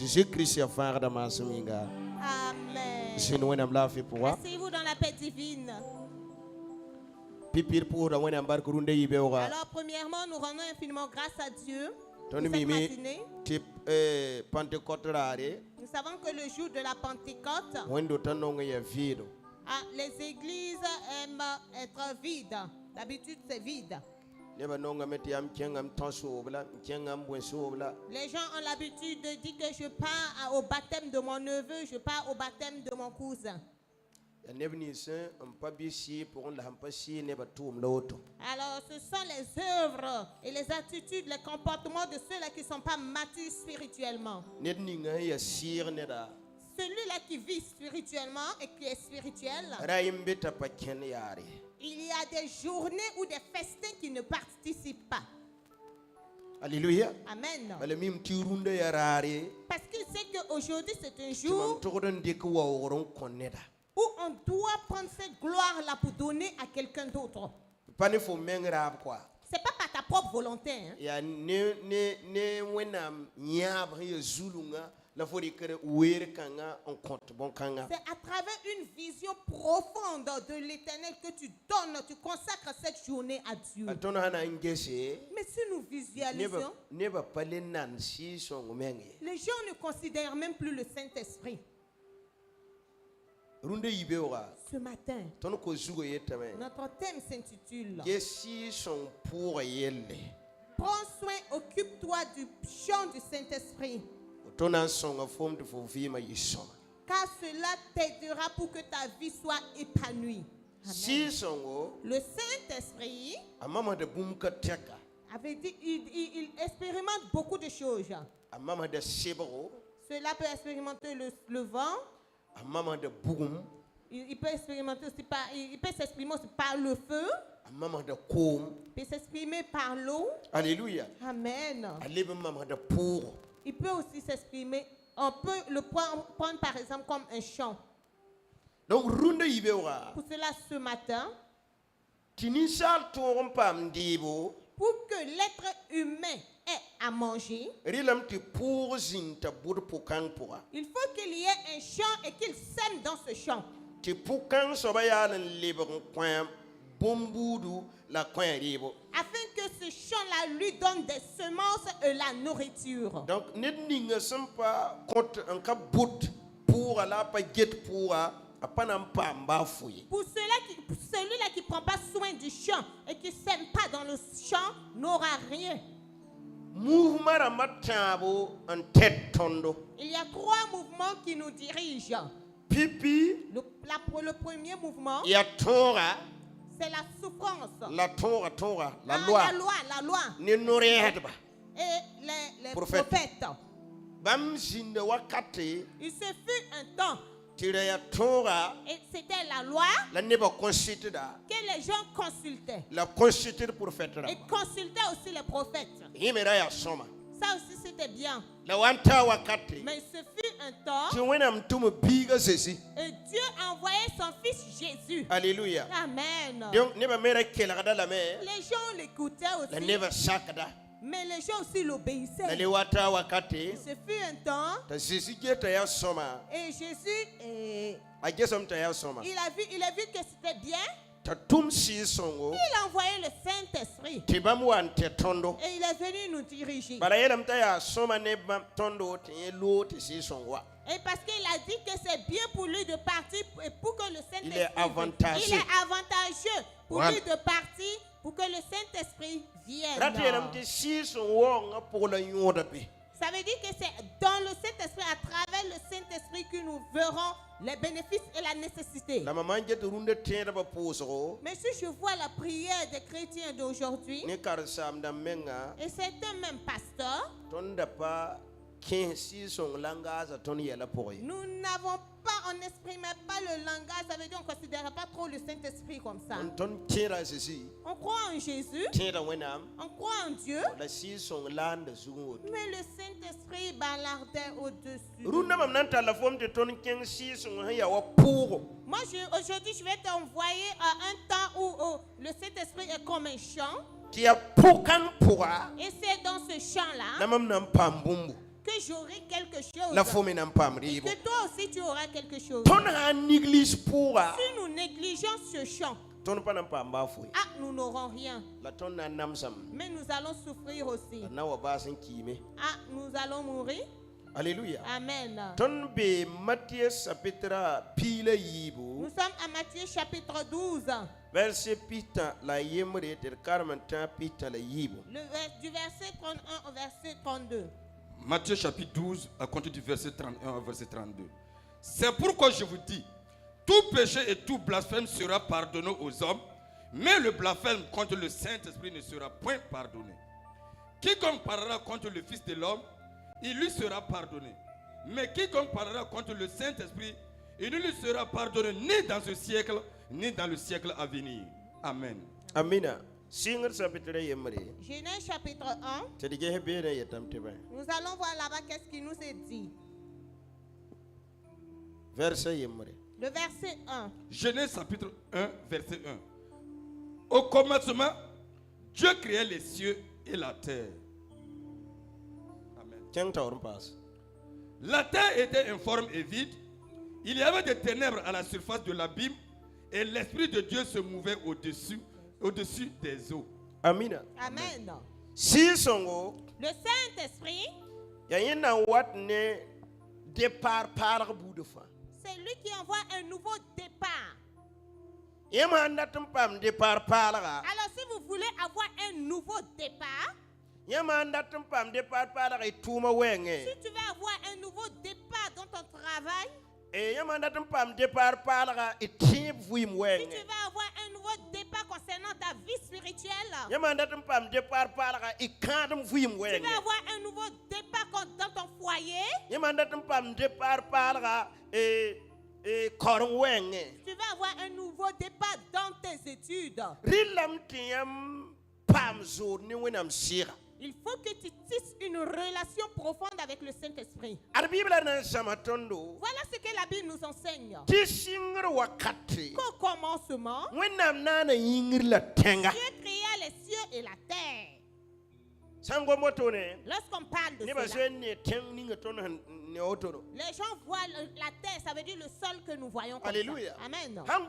Jésus-Christ a fait de ma seminga. Amen. Asseyez-vous dans la paix divine. Pipir pour la Alors, premièrement, nous rendons infiniment grâce à Dieu pour cette matinée. Nous savons que le jour de la Pentecôte, les églises aiment être vides. D'habitude, c'est vide. Les gens ont l'habitude de dire que je pars au baptême de mon neveu, je pars au baptême de mon cousin. Alors, ce sont les œuvres et les attitudes, les comportements de ceux-là qui ne sont pas matures spirituellement. Celui-là qui vit spirituellement et qui est spirituel, il y a des journées ou des festins qui ne participent pas. Alléluia. Amen. Parce qu'il sait qu'aujourd'hui c'est un jour où on doit prendre cette gloire-là pour donner à quelqu'un d'autre. C'est pas par ta propre volonté. Hein? C'est à travers une vision profonde de l'Éternel que tu donnes, tu consacres cette journée à Dieu. Mais si nous visualisons, les gens ne considèrent même plus le Saint-Esprit. Ce matin, notre thème s'intitule Prends soin, occupe-toi du chant du Saint-Esprit. Car cela t'aidera pour que ta vie soit épanouie. Amen. Le Saint-Esprit avait dit, il expérimente beaucoup de choses. Cela peut expérimenter le vent. Il peut expérimenter aussi s'exprimer aussi par le feu. Il peut s'exprimer par l'eau. Alléluia. Amen. Il peut aussi s'exprimer. On peut le prendre par exemple comme un chant. Donc, pour cela, ce matin, pour que l'être humain ait à manger, il faut qu'il y ait un champ et qu'il sème dans ce champ. Afin que ce champ-là lui donne des semences et la nourriture. Donc, nous ne sommes pas contre un bout pour aller pour celui-là qui ne prend pas soin du champ et qui ne sème pas dans le champ n'aura rien. Il y a 3 mouvements qui nous dirigent. Le premier mouvement, c'est la souffrance. La loi. Et les prophètes. Il se fut un temps. Et c'était la loi que les gens consultaient. Et consultaient aussi les prophètes. Ça aussi c'était bien. Mais ce fut un temps et Dieu a envoyé son fils Jésus. Alléluia. Amen. Les gens l'écoutaient aussi. Mais les gens aussi l'obéissaient. Ce fut un temps. Et Jésus, il a vu que c'était bien. Il a envoyé le Saint-Esprit. Et il est venu nous diriger. Et parce qu'il a dit que c'est bien pour lui de partir et pour que le Saint-Esprit... Il est avantageux pour lui de partir pour que le Saint-Esprit vienne. Ça veut dire que c'est dans le Saint-Esprit, à travers le Saint-Esprit, que nous verrons les bénéfices et la nécessité. Mais si je vois la prière des chrétiens d'aujourd'hui, et c'est un même pasteur, nous n'avons pas, on n'exprimait pas le langage, ça veut dire qu'on ne considérait pas trop le Saint-Esprit comme ça. On croit en Jésus, on croit en Dieu, mais le Saint-Esprit balardait au-dessus. Moi, aujourd'hui, je vais t'envoyer à un temps où le Saint-Esprit est comme un chant. Et c'est dans ce chant-là que j'aurai quelque chose. La fome n'en pas Et que toi aussi tu auras quelque chose. Ton a néglige pour. Si nous négligeons ce champ, Ton pas n'en pas m'bafoué. nous n'aurons rien. La ton n'a namsam. Mais nous allons souffrir aussi. Na wa basin kime. Nous allons mourir. Alléluia. Amen. Ton be Matthieu chapitre pile yibu. Nous sommes à Matthieu chapitre 12. Verset pita la yemre ter 40 pita la yibu. Du verset 31 au verset 32. Matthieu chapitre 12, à compter du verset 31 au verset 32. C'est pourquoi je vous dis, tout péché et tout blasphème sera pardonné aux hommes, mais le blasphème contre le Saint-Esprit ne sera point pardonné. Quiconque parlera contre le Fils de l'homme, il lui sera pardonné. Mais quiconque parlera contre le Saint-Esprit, il ne lui sera pardonné ni dans ce siècle, ni dans le siècle à venir. Amen. Amina. Singer chapitre yemre. Genèse chapitre 1. Nous allons voir là-bas qu'est-ce qui nous est dit. Verset yemre. Le verset 1. Genèse chapitre 1, verset 1. Au commencement, Dieu créait les cieux et la terre. La terre était informe et vide. Il y avait des ténèbres à la surface de l'abîme et l'Esprit de Dieu se mouvait au-dessus des eaux. Amina. Amen. Si songo. Le Saint-Esprit. Départ par bout de fin. C'est lui qui envoie un nouveau départ. Alors si vous voulez avoir un nouveau départ, si tu veux avoir un nouveau départ dans ton travail, si tu veux avoir un nouveau départ concernant ta vie spirituelle, si tu veux avoir un nouveau départ dans ton foyer, si tu veux avoir un nouveau départ dans tes études, il faut que tu tisses une relation profonde avec le Saint-Esprit. Voilà ce que la Bible nous enseigne. Qu'au commencement, Dieu créa les cieux et la terre. Lorsqu'on parle de cela, les gens voient la terre, ça veut dire le sol que nous voyons comme Alléluia. ça. Amen. Lorsqu'on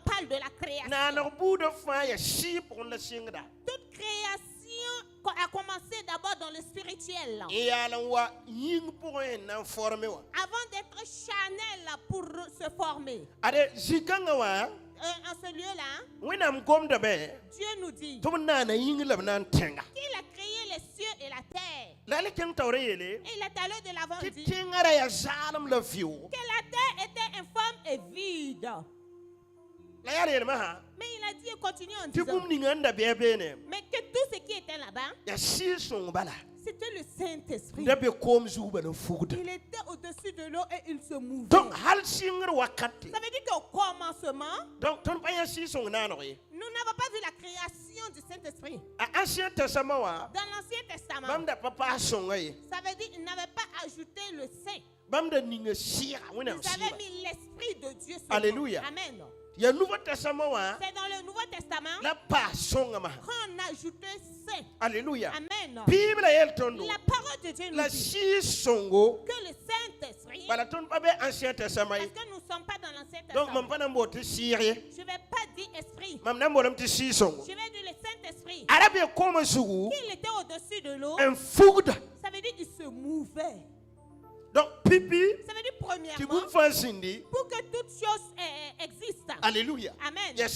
parle de la création, toute création a commencé d'abord dans le spirituel. Avant d'être charnel pour se former. En ce lieu-là, Dieu nous dit qu'il a créé les cieux et la terre. Et il est allé de l'avant dit que la terre était informe et vide. Mais il a dit et continue en disant mais que tout ce qui était là-bas, c'était le Saint-Esprit. Il était au-dessus de l'eau et il se mouvait. Ça veut dire qu'au commencement, nous n'avons pas vu la création du Saint-Esprit. Dans l'Ancien Testament, ça veut dire qu'il n'avait pas ajouté le Saint. Ils avaient mis l'Esprit de Dieu sur Alléluia. nous. Amen. C'est dans le Nouveau Testament qu'on a ajouté Saint. Alléluia. Amen. La parole de Dieu nous dit que le Saint-Esprit, parce que nous ne sommes pas dans l'Ancien Testament, je ne vais pas dire esprit, je vais dire le Saint-Esprit. Il était au-dessus de l'eau. Ça veut dire qu'il se mouvait. Donc, pipi, ça veut dire premièrement, pour que toute chose existe. Alléluia. Amen. C'est le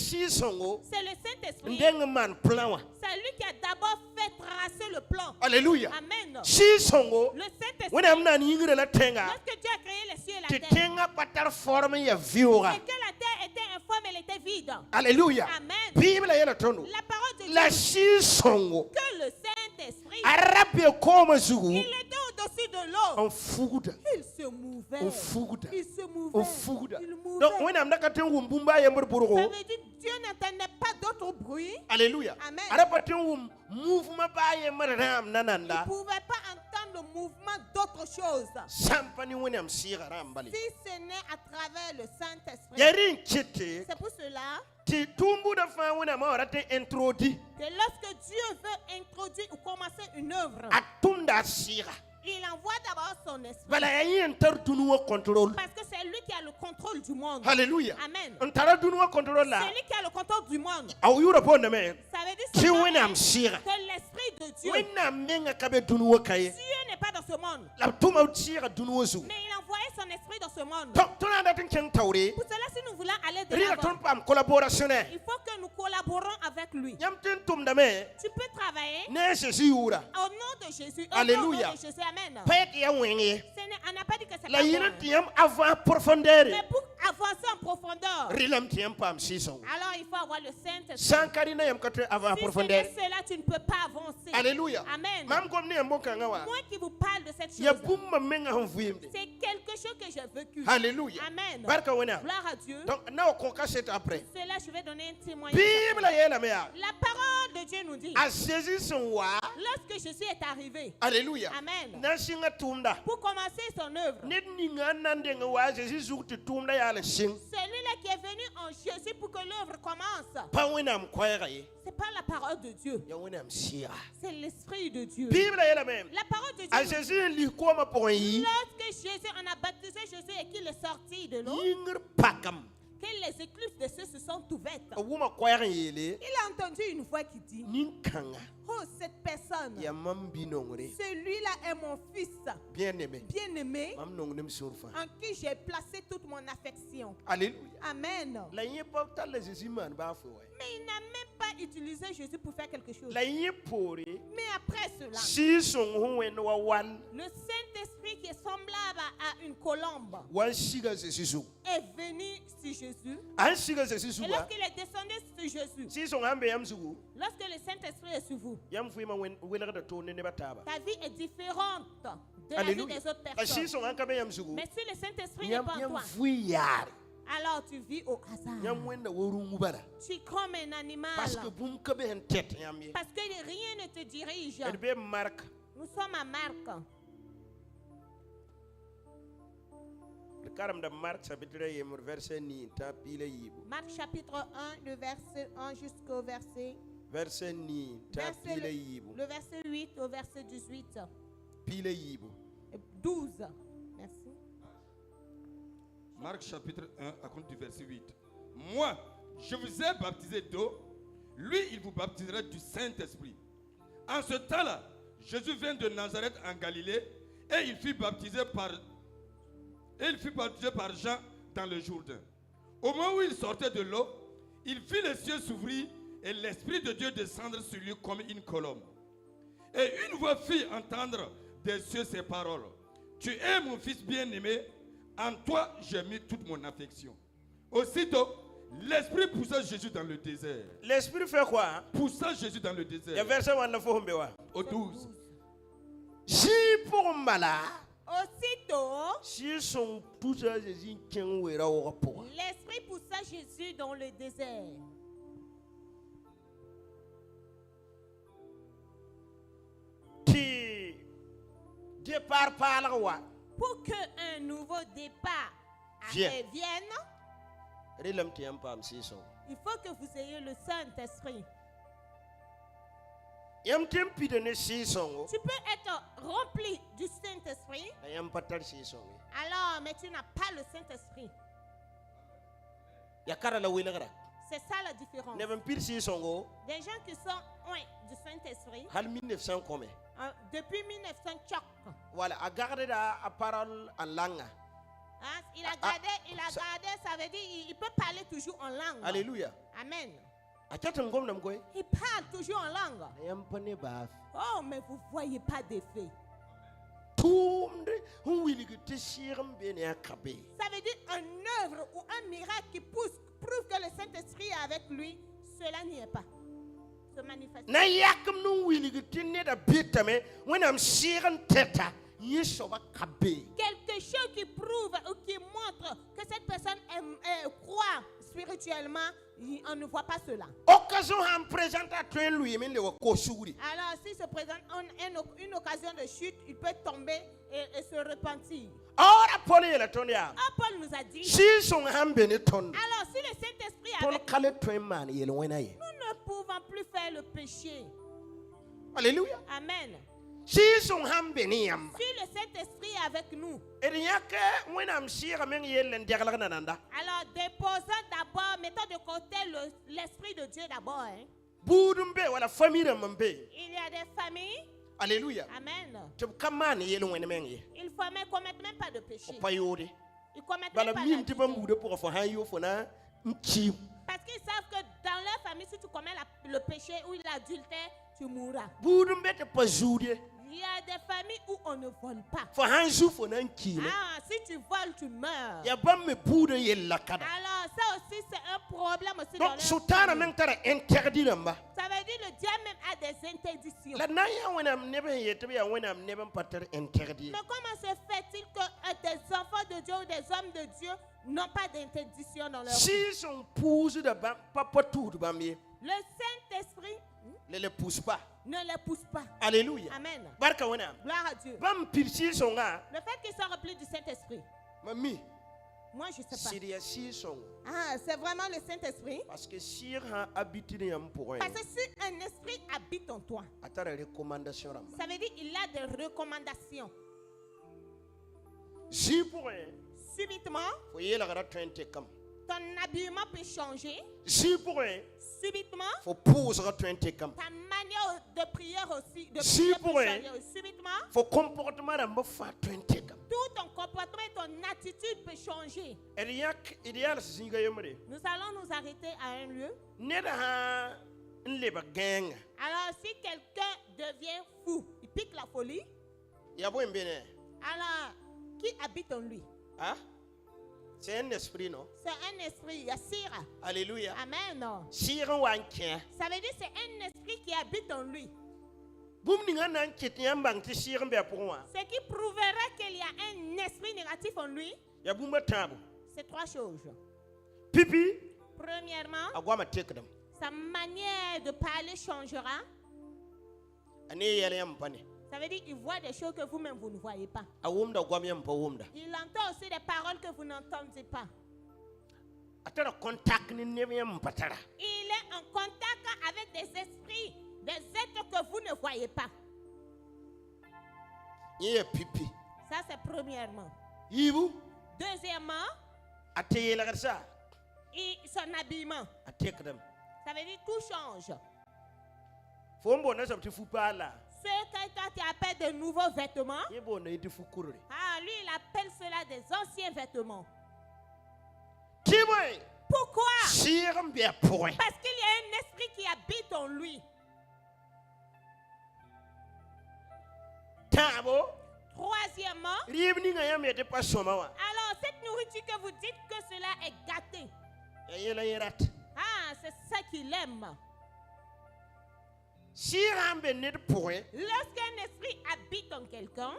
Saint-Esprit. C'est lui qui a d'abord fait tracer le plan. Alléluia. Amen. Le Saint-Esprit, lorsque Dieu a créé les cieux et la terre, et que la terre était informe, elle était vide. Alléluia. Amen. La parole de Dieu que le Saint-Esprit, il était au-dessus de l'eau. Il se mouvait. Il se mouvait. Il mouvait. Ça veut dire que Dieu n'entendait pas d'autre bruit. Alléluia. Amen. Il ne pouvait pas entendre le mouvement d'autre chose. Si ce n'est à travers le Saint-Esprit. C'est pour cela Que lorsque Dieu veut introduire ou commencer une œuvre, il envoie d'abord son esprit. Parce que c'est lui qui a le contrôle du monde. Alléluia. Amen. C'est lui qui a le contrôle du monde. Ça veut dire que l'esprit de Dieu, Dieu n'est pas dans ce monde. Mais il a envoyé son esprit dans ce monde. Pour cela, si nous voulons aller de l'avant, il faut que nous collaborons avec lui. Tu peux travailler au nom de Jésus. Alléluia. Au nom de Jésus. Amen. On n'a pas dit que c'est pas bon. Mais pour avancer en profondeur, alors il faut avoir le Saint-Esprit. Si cela, tu ne peux pas avancer. Alléluia. Amen. Moi qui vous parle de cette chose, c'est quelque chose que j'ai vécu. Alléluia. Amen. Gloire à Dieu. Donc, cela, je vais donner un témoignage. La parole de Dieu nous dit, lorsque Jésus est arrivé, Alléluia. Amen, pour commencer son œuvre, celui-là qui est venu en Jésus pour que l'œuvre commence, c'est pas la parole de Dieu, c'est l'esprit de Dieu. La parole de Dieu, lorsque Jésus, on a baptisé Jésus et qu'il est sorti de l'eau, que les écluses de ceux se sont ouvertes. Il a entendu une voix qui dit, oh, cette personne, celui-là est mon fils bien-aimé, en qui j'ai placé toute mon affection. Alléluia. Amen. Mais il n'a même pas utilisé Jésus pour faire quelque chose. Mais après cela, le Saint-Esprit qui est semblable à une colombe est venu sur Jésus. Et lorsqu'il est descendu sur Jésus, lorsque le Saint-Esprit est sur vous, ta vie est différente de la vie des autres personnes. Mais si le Saint-Esprit n'est pas en toi, alors tu vis au hasard. Tu es comme un animal. Parce que rien ne te dirige. Nous sommes à Marc. Marc chapitre 1, le verset 1 jusqu'au verset le verset 8 au verset 18. 12. Merci. Marc chapitre 1, à compter du verset 8. Moi, je vous ai baptisé d'eau. Lui, il vous baptisera du Saint-Esprit. En ce temps-là, Jésus vint de Nazareth en Galilée et il fut baptisé par Jean dans le Jourdain. Au moment où il sortait de l'eau, il vit les cieux s'ouvrir et l'Esprit de Dieu descendre sur lui comme une colombe. Et une voix fit entendre des cieux ces paroles. Tu es mon fils bien-aimé, en toi j'ai mis toute mon affection. Aussitôt, l'Esprit poussa Jésus dans le désert. L'Esprit fait quoi? Poussa Jésus dans le désert. Il y a verset au 12. Si pour malade. Aussitôt, l'Esprit poussa Jésus dans le désert. Départ par la roi. Pour qu'un nouveau départ vienne, il faut que vous ayez le Saint-Esprit. Tu peux être rempli du Saint-Esprit, alors, mais tu n'as pas le Saint-Esprit. C'est ça la différence. Des gens qui sont du Saint-Esprit, depuis 1900, voilà, à garder la parole en langue. Il a gardé, ça veut dire il peut parler toujours en langue. Alléluia. Amen. Il parle toujours en langue. Oh, mais vous ne voyez pas d'effet. Ça veut dire une œuvre ou un miracle qui prouve que le Saint-Esprit est avec lui. Cela n'y est pas. Se manifeste. Quelque chose qui prouve ou qui montre que cette personne croit spirituellement, on ne voit pas cela. Alors, s'il se présente une occasion de chute, il peut tomber et se repentir. Paul nous a dit, alors si le Saint-Esprit est avec nous, nous ne pouvons plus faire fait le péché. Alléluia. Amen. Si son hambeni yam. Si le Saint-Esprit est avec nous, Alors déposons d'abord, mettons de côté l'Esprit de Dieu d'abord. Hein. Il Il y a des familles. Alléluia. Amen. Ils Ils ne commettent même pas de péché. Ils commettent Bah, même pas la d'adultère. Parce qu'ils savent que dans leur famille, si tu commets le péché ou l'adultère, tu mourras. Il y a des familles où on ne vole pas. Ah, si tu voles, tu meurs. Alors ça aussi, c'est un problème aussi dans leur famille. Ça veut dire que le diable même a des interdictions. Mais comment se fait-il que des enfants de Dieu ou des hommes de Dieu n'ont pas d'interdiction dans leur vie? Le Saint-Esprit ne les pousse pas. Alléluia. Amen. Gloire à Dieu. Le fait qu'ils soient remplis du Saint-Esprit. Moi, je ne sais pas. Ah, c'est vraiment le Saint-Esprit. Parce que si un esprit habite en toi, ça veut dire qu'il a des recommandations. Subitement, ton habillement peut changer. Subitement, ta manière de prière aussi, de prier peut changer. Subitement, tout ton comportement et ton attitude peut changer. Nous allons nous arrêter à un lieu. Alors, si quelqu'un devient fou, il pique la folie. Alors, qui habite en lui? C'est un esprit, non? C'est un esprit, il y a Sira. Alléluia. Amen. Ça veut dire que c'est un esprit qui habite en lui. Ce qui prouverait qu'il y a un esprit négatif en lui, c'est trois choses. Premièrement, sa manière de parler changera. Ça veut dire qu'il voit des choses que vous-même vous ne voyez pas. Il entend aussi des paroles que vous n'entendez pas. Il est en contact avec des esprits, des êtres que vous ne voyez pas. Ça, c'est premièrement. Deuxièmement, son habillement. Ça veut dire tout change. Ceux que toi tu appelles de nouveaux vêtements, lui il appelle cela des anciens vêtements. Pourquoi? Parce qu'il y a un esprit qui habite en lui. Troisièmement, alors cette nourriture que vous dites que cela est gâté, c'est ça qu'il aime. Lorsqu'un esprit habite en quelqu'un,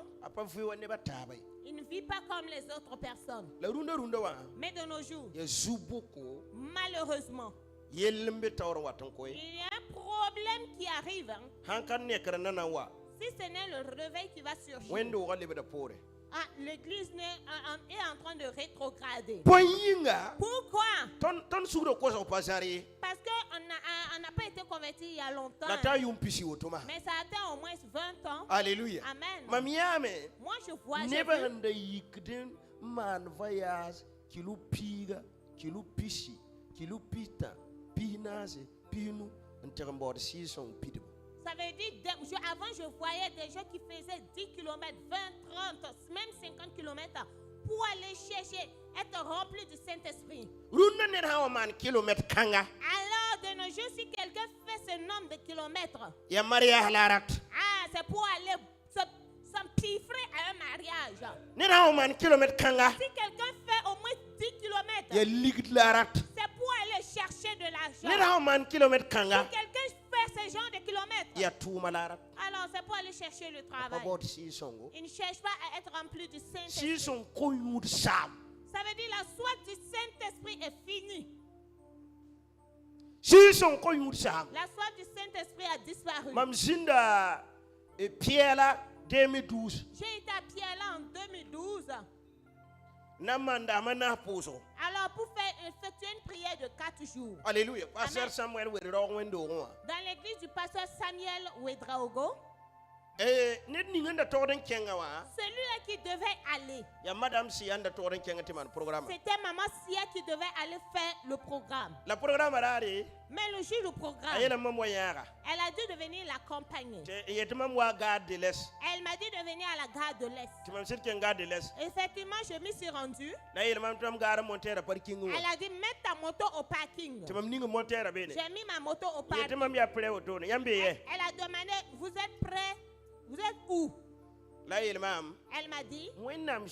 il ne vit pas comme les autres personnes. Mais de nos jours, malheureusement, il y a un problème qui arrive. Si ce n'est le réveil qui va surgir, l'église est en train de rétrograder. Pourquoi? Parce qu'on n'a pas été converti il y a longtemps. Mais ça atteint au moins 20 ans. Alléluia. Amen. Moi je vois. Ça veut dire, avant je voyais des gens qui faisaient 10 km, 20, 30, même 50 km pour aller chercher, être remplis du Saint-Esprit. Alors de nos jours, si quelqu'un fait ce nombre de kilomètres, c'est pour aller s'empiffrer à un mariage. Si quelqu'un fait au moins 10 km, c'est pour aller chercher de l'argent. Si quelqu'un fait ce genre de kilomètres, alors c'est pour aller chercher le travail. Il ne cherche pas à être rempli du Saint-Esprit. Ça veut dire la soif du Saint-Esprit est finie. La soif du Saint-Esprit a disparu. J'ai été à Pierre là en 2012. Alors pour faire effectué une prière de 4 jours. Alléluia. Pasteur Samuel Dans l'église du pasteur Samuel Ouedraogo, celui-là qui devait aller, c'était maman Sia qui devait aller faire le programme. Mais le jour du programme, elle a dû devenir l'accompagner. Elle m'a dit de venir à la gare de l'Est. Effectivement, je m'y suis rendue. Elle a dit, mets ta moto au parking. J'ai mis ma moto au parking. Elle a demandé, vous êtes prêts? Vous êtes où? Elle m'a dit. Alors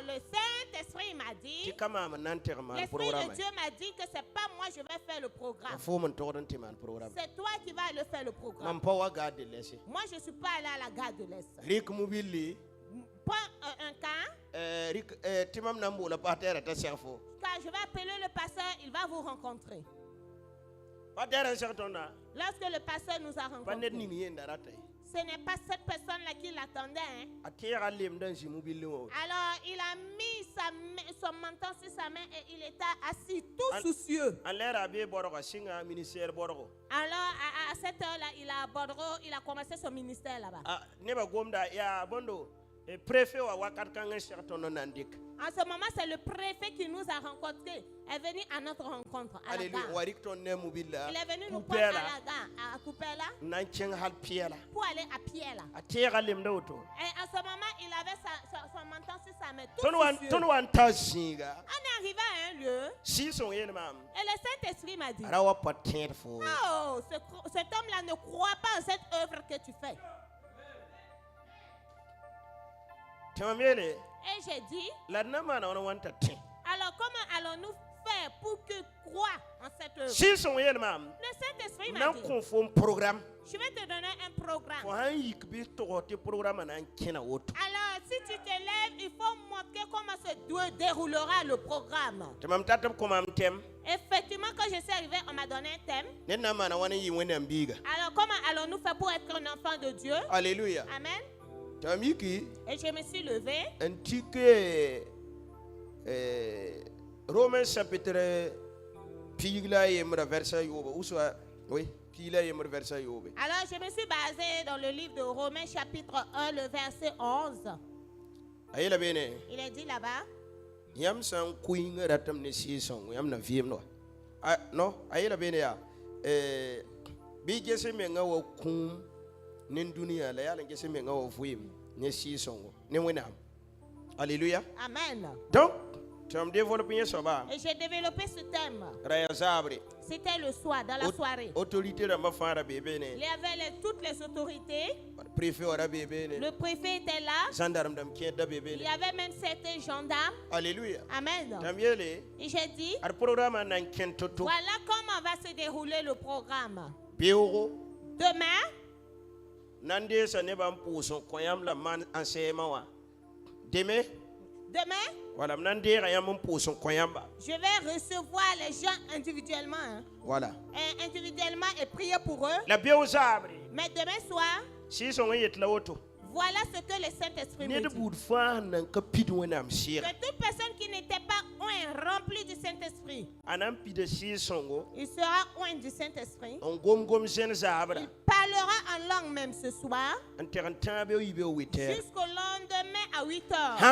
le Saint-Esprit m'a dit. L'Esprit de Dieu m'a dit que c'est pas moi je vais faire le programme. C'est toi qui vas le faire le programme. Moi je ne suis pas allé à la gare de l'Est. Prends un cas. Car je vais appeler le pasteur, il va vous rencontrer. Lorsque le pasteur nous a rencontrés, ce n'est pas cette personne-là qui l'attendait. Hein. Alors il a mis son menton sur sa main et il était assis tout soucieux. Alors à cette heure-là, il a commencé son ministère là-bas. En ce moment, c'est le préfet qui nous a rencontrés. Il est venu à notre rencontre à la gare. Il est venu nous prendre à la gare, à Coupella, pour aller à Piella. Et à ce moment, il avait son menton sur sa main. Tout soucieux. On est arrivé à un lieu. Et le Saint-Esprit m'a dit, oh, cet homme-là ne croit pas en cette œuvre que tu fais. Et j'ai dit, alors comment allons-nous faire pour que croient en cette œuvre? Le Saint-Esprit m'a dit, je vais te donner un programme. Alors si tu te lèves, il faut montrer comment se déroulera le programme. Effectivement, quand je suis arrivé, on m'a donné un thème. Alors comment allons-nous faire pour être un enfant de Dieu? Alléluia. Amen. Et je me suis levé. Romains chapitre Alors je me suis basé dans le livre de Romains chapitre 1, le verset 11. Il est dit là-bas. Alléluia. Amen. Donc, tu as développé ça. Et j'ai développé ce thème. C'était le soir, dans la soirée. Il y avait toutes les autorités. Le préfet était là. Il y avait même certains gendarmes. Alléluia. Amen. Et j'ai dit, voilà comment va se dérouler le programme. Demain, voilà, je vais recevoir les gens individuellement. Hein. Voilà. Et individuellement et prier pour eux. Mais demain soir, voilà ce que le Saint-Esprit me dit. Que toute personne qui n'était pas remplie du Saint-Esprit, il sera oint du Saint-Esprit. Il parlera en langue même ce soir. Jusqu'au lendemain à 8 heures. Si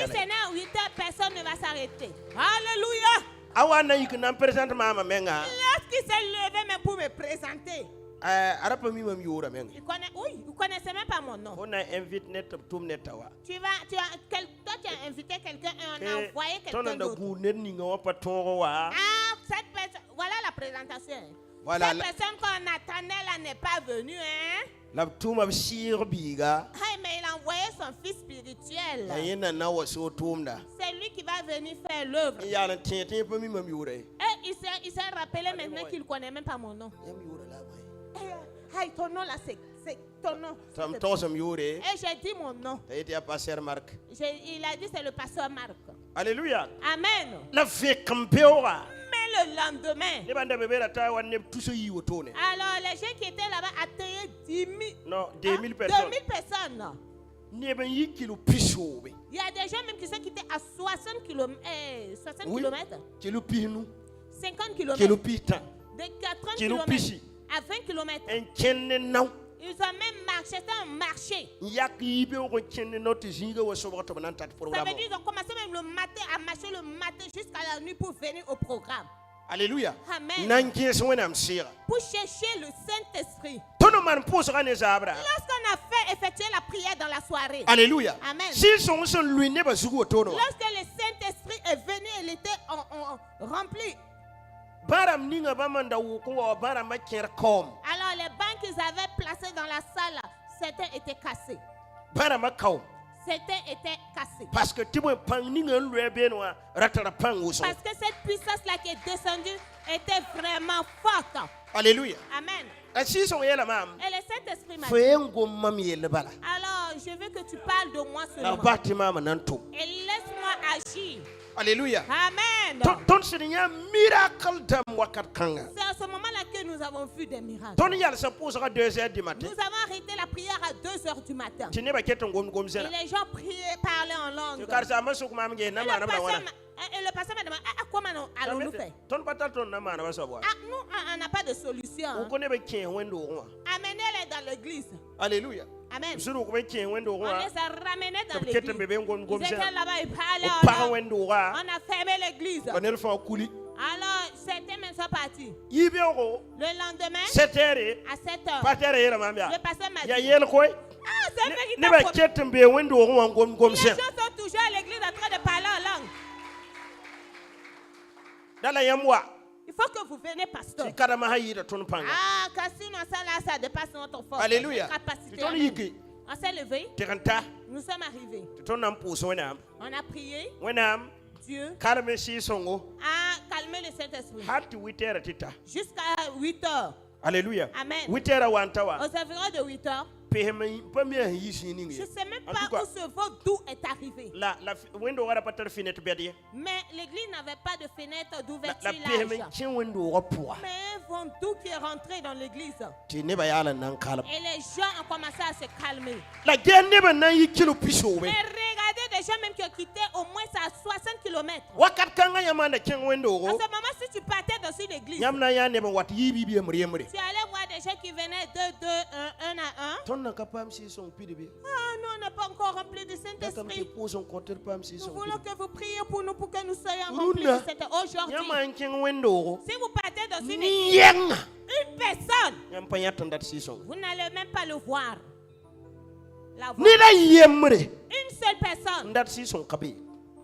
c'est à 8 heures, personne ne va s'arrêter. Alléluia. Lorsqu'il s'est levé même pour me présenter. Il connaissait même pas mon nom. Toi, tu as invité quelqu'un et on a envoyé quelqu'un d'autre. Cette personne, voilà la présentation. Cette personne qu'on attendait là n'est pas venue. Hein? Mais il a envoyé son fils spirituel. C'est lui qui va venir faire l'œuvre. Et il s'est rappelé maintenant qu'il ne connaît même pas mon nom. Hey, ton nom là, c'est ton nom. Et j'ai dit mon nom. Il a dit c'est le pasteur Marc. Alléluia. Amen. Mais le lendemain, alors les gens qui étaient là-bas atteignaient 10 000 personnes. Il y a des gens même qui sont quittés à 60 km. 50 km. De 80 km à 20 km. Ils ont même marché, c'était un marché. Ça veut dire qu'ils ont commencé même le matin à marcher le matin jusqu'à la nuit pour venir au programme. Alléluia. Amen. Pour chercher le Saint-Esprit. Lorsqu'on a fait effectuer la prière dans la soirée. Alléluia. Amen. Lorsque le Saint-Esprit est venu, il était rempli. Alors les bancs qu'ils avaient placés dans la salle, certains étaient cassés. Certains étaient cassés. Parce que cette puissance-là qui est descendue était vraiment forte. Alléluia. Amen. Et le Saint-Esprit m'a dit, alors je veux que tu parles de moi seulement. Et laisse-moi agir. Alléluia. Amen. C'est à ce moment-là que nous avons vu des miracles. Nous avons arrêté la prière à 2h du matin. Et les gens priaient, parlaient en langue. Et le pasteur m'a demandé, comment allons-nous faire? Nous, on n'a pas de solution. Amenez-les dans l'église. Alléluia. Amen. On les a ramenés dans l'église. Ils étaient là-bas, ils parlaient en langue. On a fermé l'église. Alors, certains même sont partis. Le lendemain, à 7h, le pasteur m'a dit, c'est un véritable problème. Les gens sont toujours à l'église en train de parler en langue. Il faut que vous veniez, pasteur. Car sinon, ça dépasse notre force. Alléluia. Capacité. On s'est levé. Nous sommes arrivés. On a prié. Dieu a calmé le Saint-Esprit. Jusqu'à 8h. Alléluia. Amen. Aux 8h. environs de 8h. Je ne sais même pas où ce vaudou est arrivé. Mais l'église n'avait pas de fenêtre d'ouverture large. Mais un vaudou qui est rentré dans l'église. Et les gens ont commencé à se calmer. Et regardez des gens même qui ont quitté au moins à 60 km. À ce moment, si tu partais dans une église, tu allais voir des gens qui venaient un à un. Ah non, on n'est pas encore rempli du Saint-Esprit. Nous voulons que vous priez pour nous pour que nous soyons remplis du Saint-Esprit. Aujourd'hui, si vous partez dans une église, une personne, vous n'allez même pas le voir. Une seule personne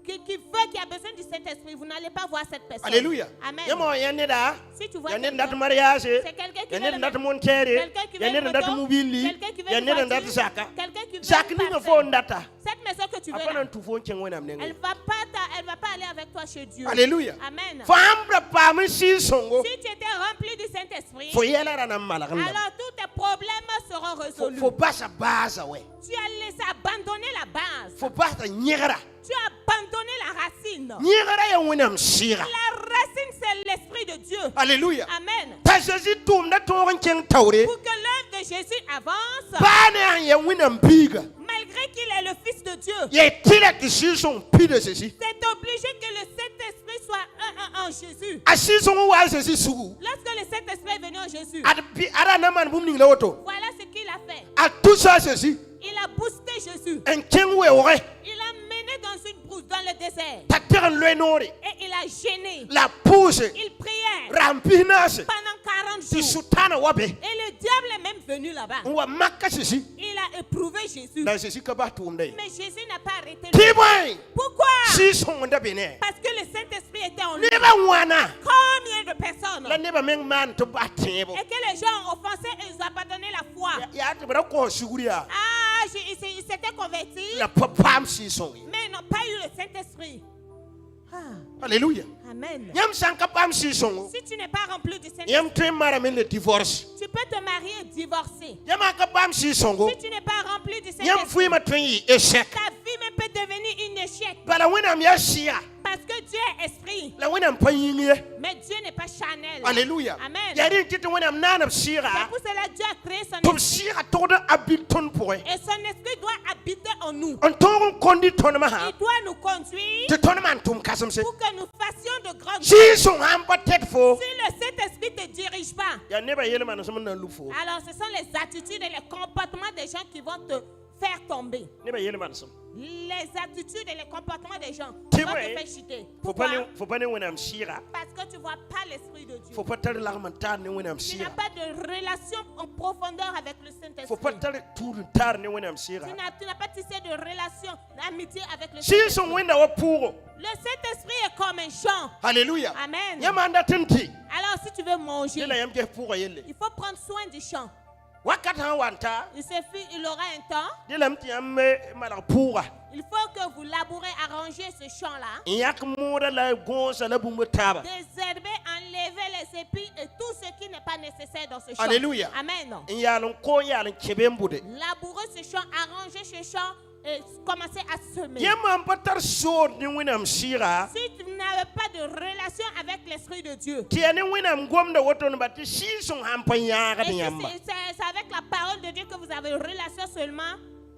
qui veut, qui a besoin du Saint-Esprit, vous n'allez pas voir cette personne. Alléluia. Amen. Si tu vois c'est quelqu'un qui veut cette maison que tu veux là, elle va pas aller avec toi chez Dieu. Alléluia. Amen. Si tu étais rempli du Saint-Esprit, alors tous tes problèmes seront résolus. Tu as laissé abandonner la base. Tu as abandonné la racine. La racine, c'est l'Esprit de Dieu. Alléluia. Amen. Pour que l'œuvre de Jésus avance, malgré qu'il est le Fils de Dieu, c'est obligé que le Saint-Esprit soit en Jésus. Lorsque le Saint-Esprit est venu en Jésus, voilà ce qu'il a fait. Il a boosté Jésus. Il a mené dans une brousse, dans le désert. Et il a gêné. Il priait pendant 40 jours. Et le diable est même venu là-bas. Il a éprouvé Jésus. Mais Jésus n'a pas arrêté. Pourquoi? Parce que le Saint-Esprit était en lui. Combien de personnes? Et que les gens ont offensé et ils ont abandonné la foi. Ils s'étaient convertis, mais ils n'ont pas eu le Saint-Esprit. Alléluia. Amen. Si tu n'es pas rempli du Saint-Esprit, tu peux te marier et divorcer. Si tu n'es pas rempli du Saint-Esprit, ta vie même peut devenir un échec. Parce que Dieu Dieu est esprit. Mais Dieu n'est pas charnel. Alléluia. Amen. C'est pour cela Dieu a créé son esprit. Et son esprit doit habiter en nous. Il doit nous conduire pour que nous fassions de grandes choses. Si le Saint-Esprit ne te dirige pas, alors ce sont les attitudes et les comportements des gens qui vont te faire tomber. Les attitudes et les comportements des gens vont te faire chuter. Pourquoi? Parce que tu ne vois pas l'Esprit de Dieu. Tu n'as pas de relation en profondeur avec le Saint-Esprit. Tu n'as pas tissé de relation d'amitié avec le Saint-Esprit. Le Saint-Esprit est comme un champ. Alléluia. Amen. Alors si tu veux manger, il faut prendre soin du champ. Il aura un temps. Il faut que vous labourez, arrangez ce champ-là. Désherber, enlever les épis et tout ce qui n'est pas nécessaire dans ce champ. Alléluia. Amen. Labourer ce champ, arranger ce champ et commencer à semer. Si tu n'avais pas de relation avec l'Esprit de Dieu, et c'est avec la parole de Dieu que vous avez une relation seulement.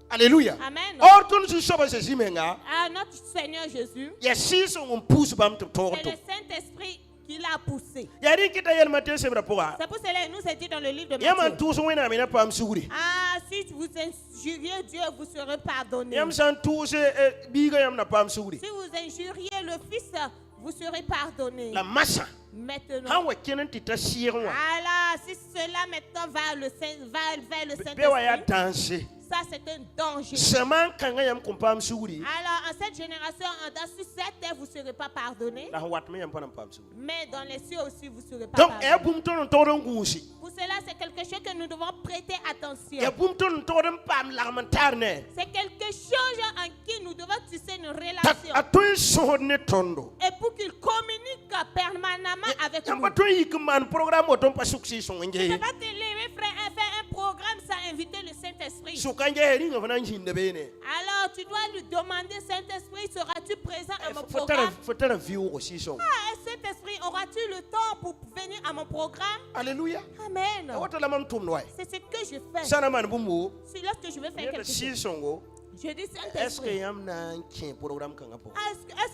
Alléluia. Amen. À notre Seigneur Jésus, c'est le Saint-Esprit qui l'a poussé. C'est pour cela qu'il nous a dit dans le livre de Matthieu. Ah, si vous injuriez Dieu, vous serez pardonné. Si vous injuriez le Fils, vous serez pardonné. Maintenant. Alors, si cela maintenant va vers le Saint-Esprit, ça c'est un danger. Alors en cette génération, dans cette terre, vous ne serez pas pardonné. Mais dans les cieux aussi, vous ne serez pas pardonné. Pour cela, c'est quelque chose que nous devons prêter attention. C'est quelque chose en qui nous devons tisser une relation. Et pour qu'il communique permanemment avec nous. Tu ne peux pas te lever, frère, et faire un programme sans inviter le Saint-Esprit. Alors tu dois lui demander, Saint-Esprit, seras-tu présent à mon programme? Saint-Esprit, auras-tu le temps pour venir à mon programme? Alléluia. Amen. C'est ce que je fais. Si lorsque je veux faire quelque chose, je dis Saint-Esprit, est-ce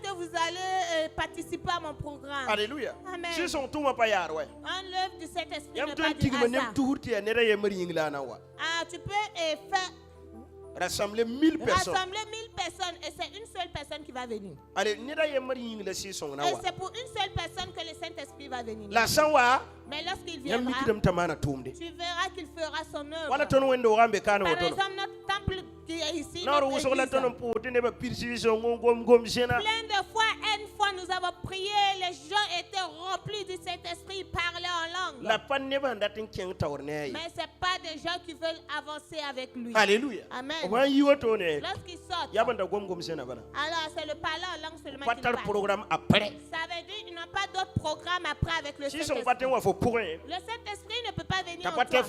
que vous allez participer à mon programme? Alléluia. Amen. L'œuvre du Saint-Esprit n'est pas du hasard. Ah, tu peux faire rassembler 1000 personnes. Rassembler 1000 personnes et c'est une seule personne qui va venir. Et c'est pour une seule personne que le Saint-Esprit va venir. Mais lorsqu'il viendra, tu verras qu'il fera son œuvre. Par exemple, notre temple qui est ici, notre église. Plein de fois, une fois nous avons prié, les gens étaient remplis du Saint-Esprit, ils parlaient en langue. Mais ce n'est pas des gens qui veulent avancer avec lui. Alléluia. Amen. Lorsqu'ils sortent, alors c'est le parler en langue seulement qui parle. Ça veut dire qu'ils n'ont pas d'autre programme après avec le Saint-Esprit. Le Saint-Esprit ne peut pas venir en toi tant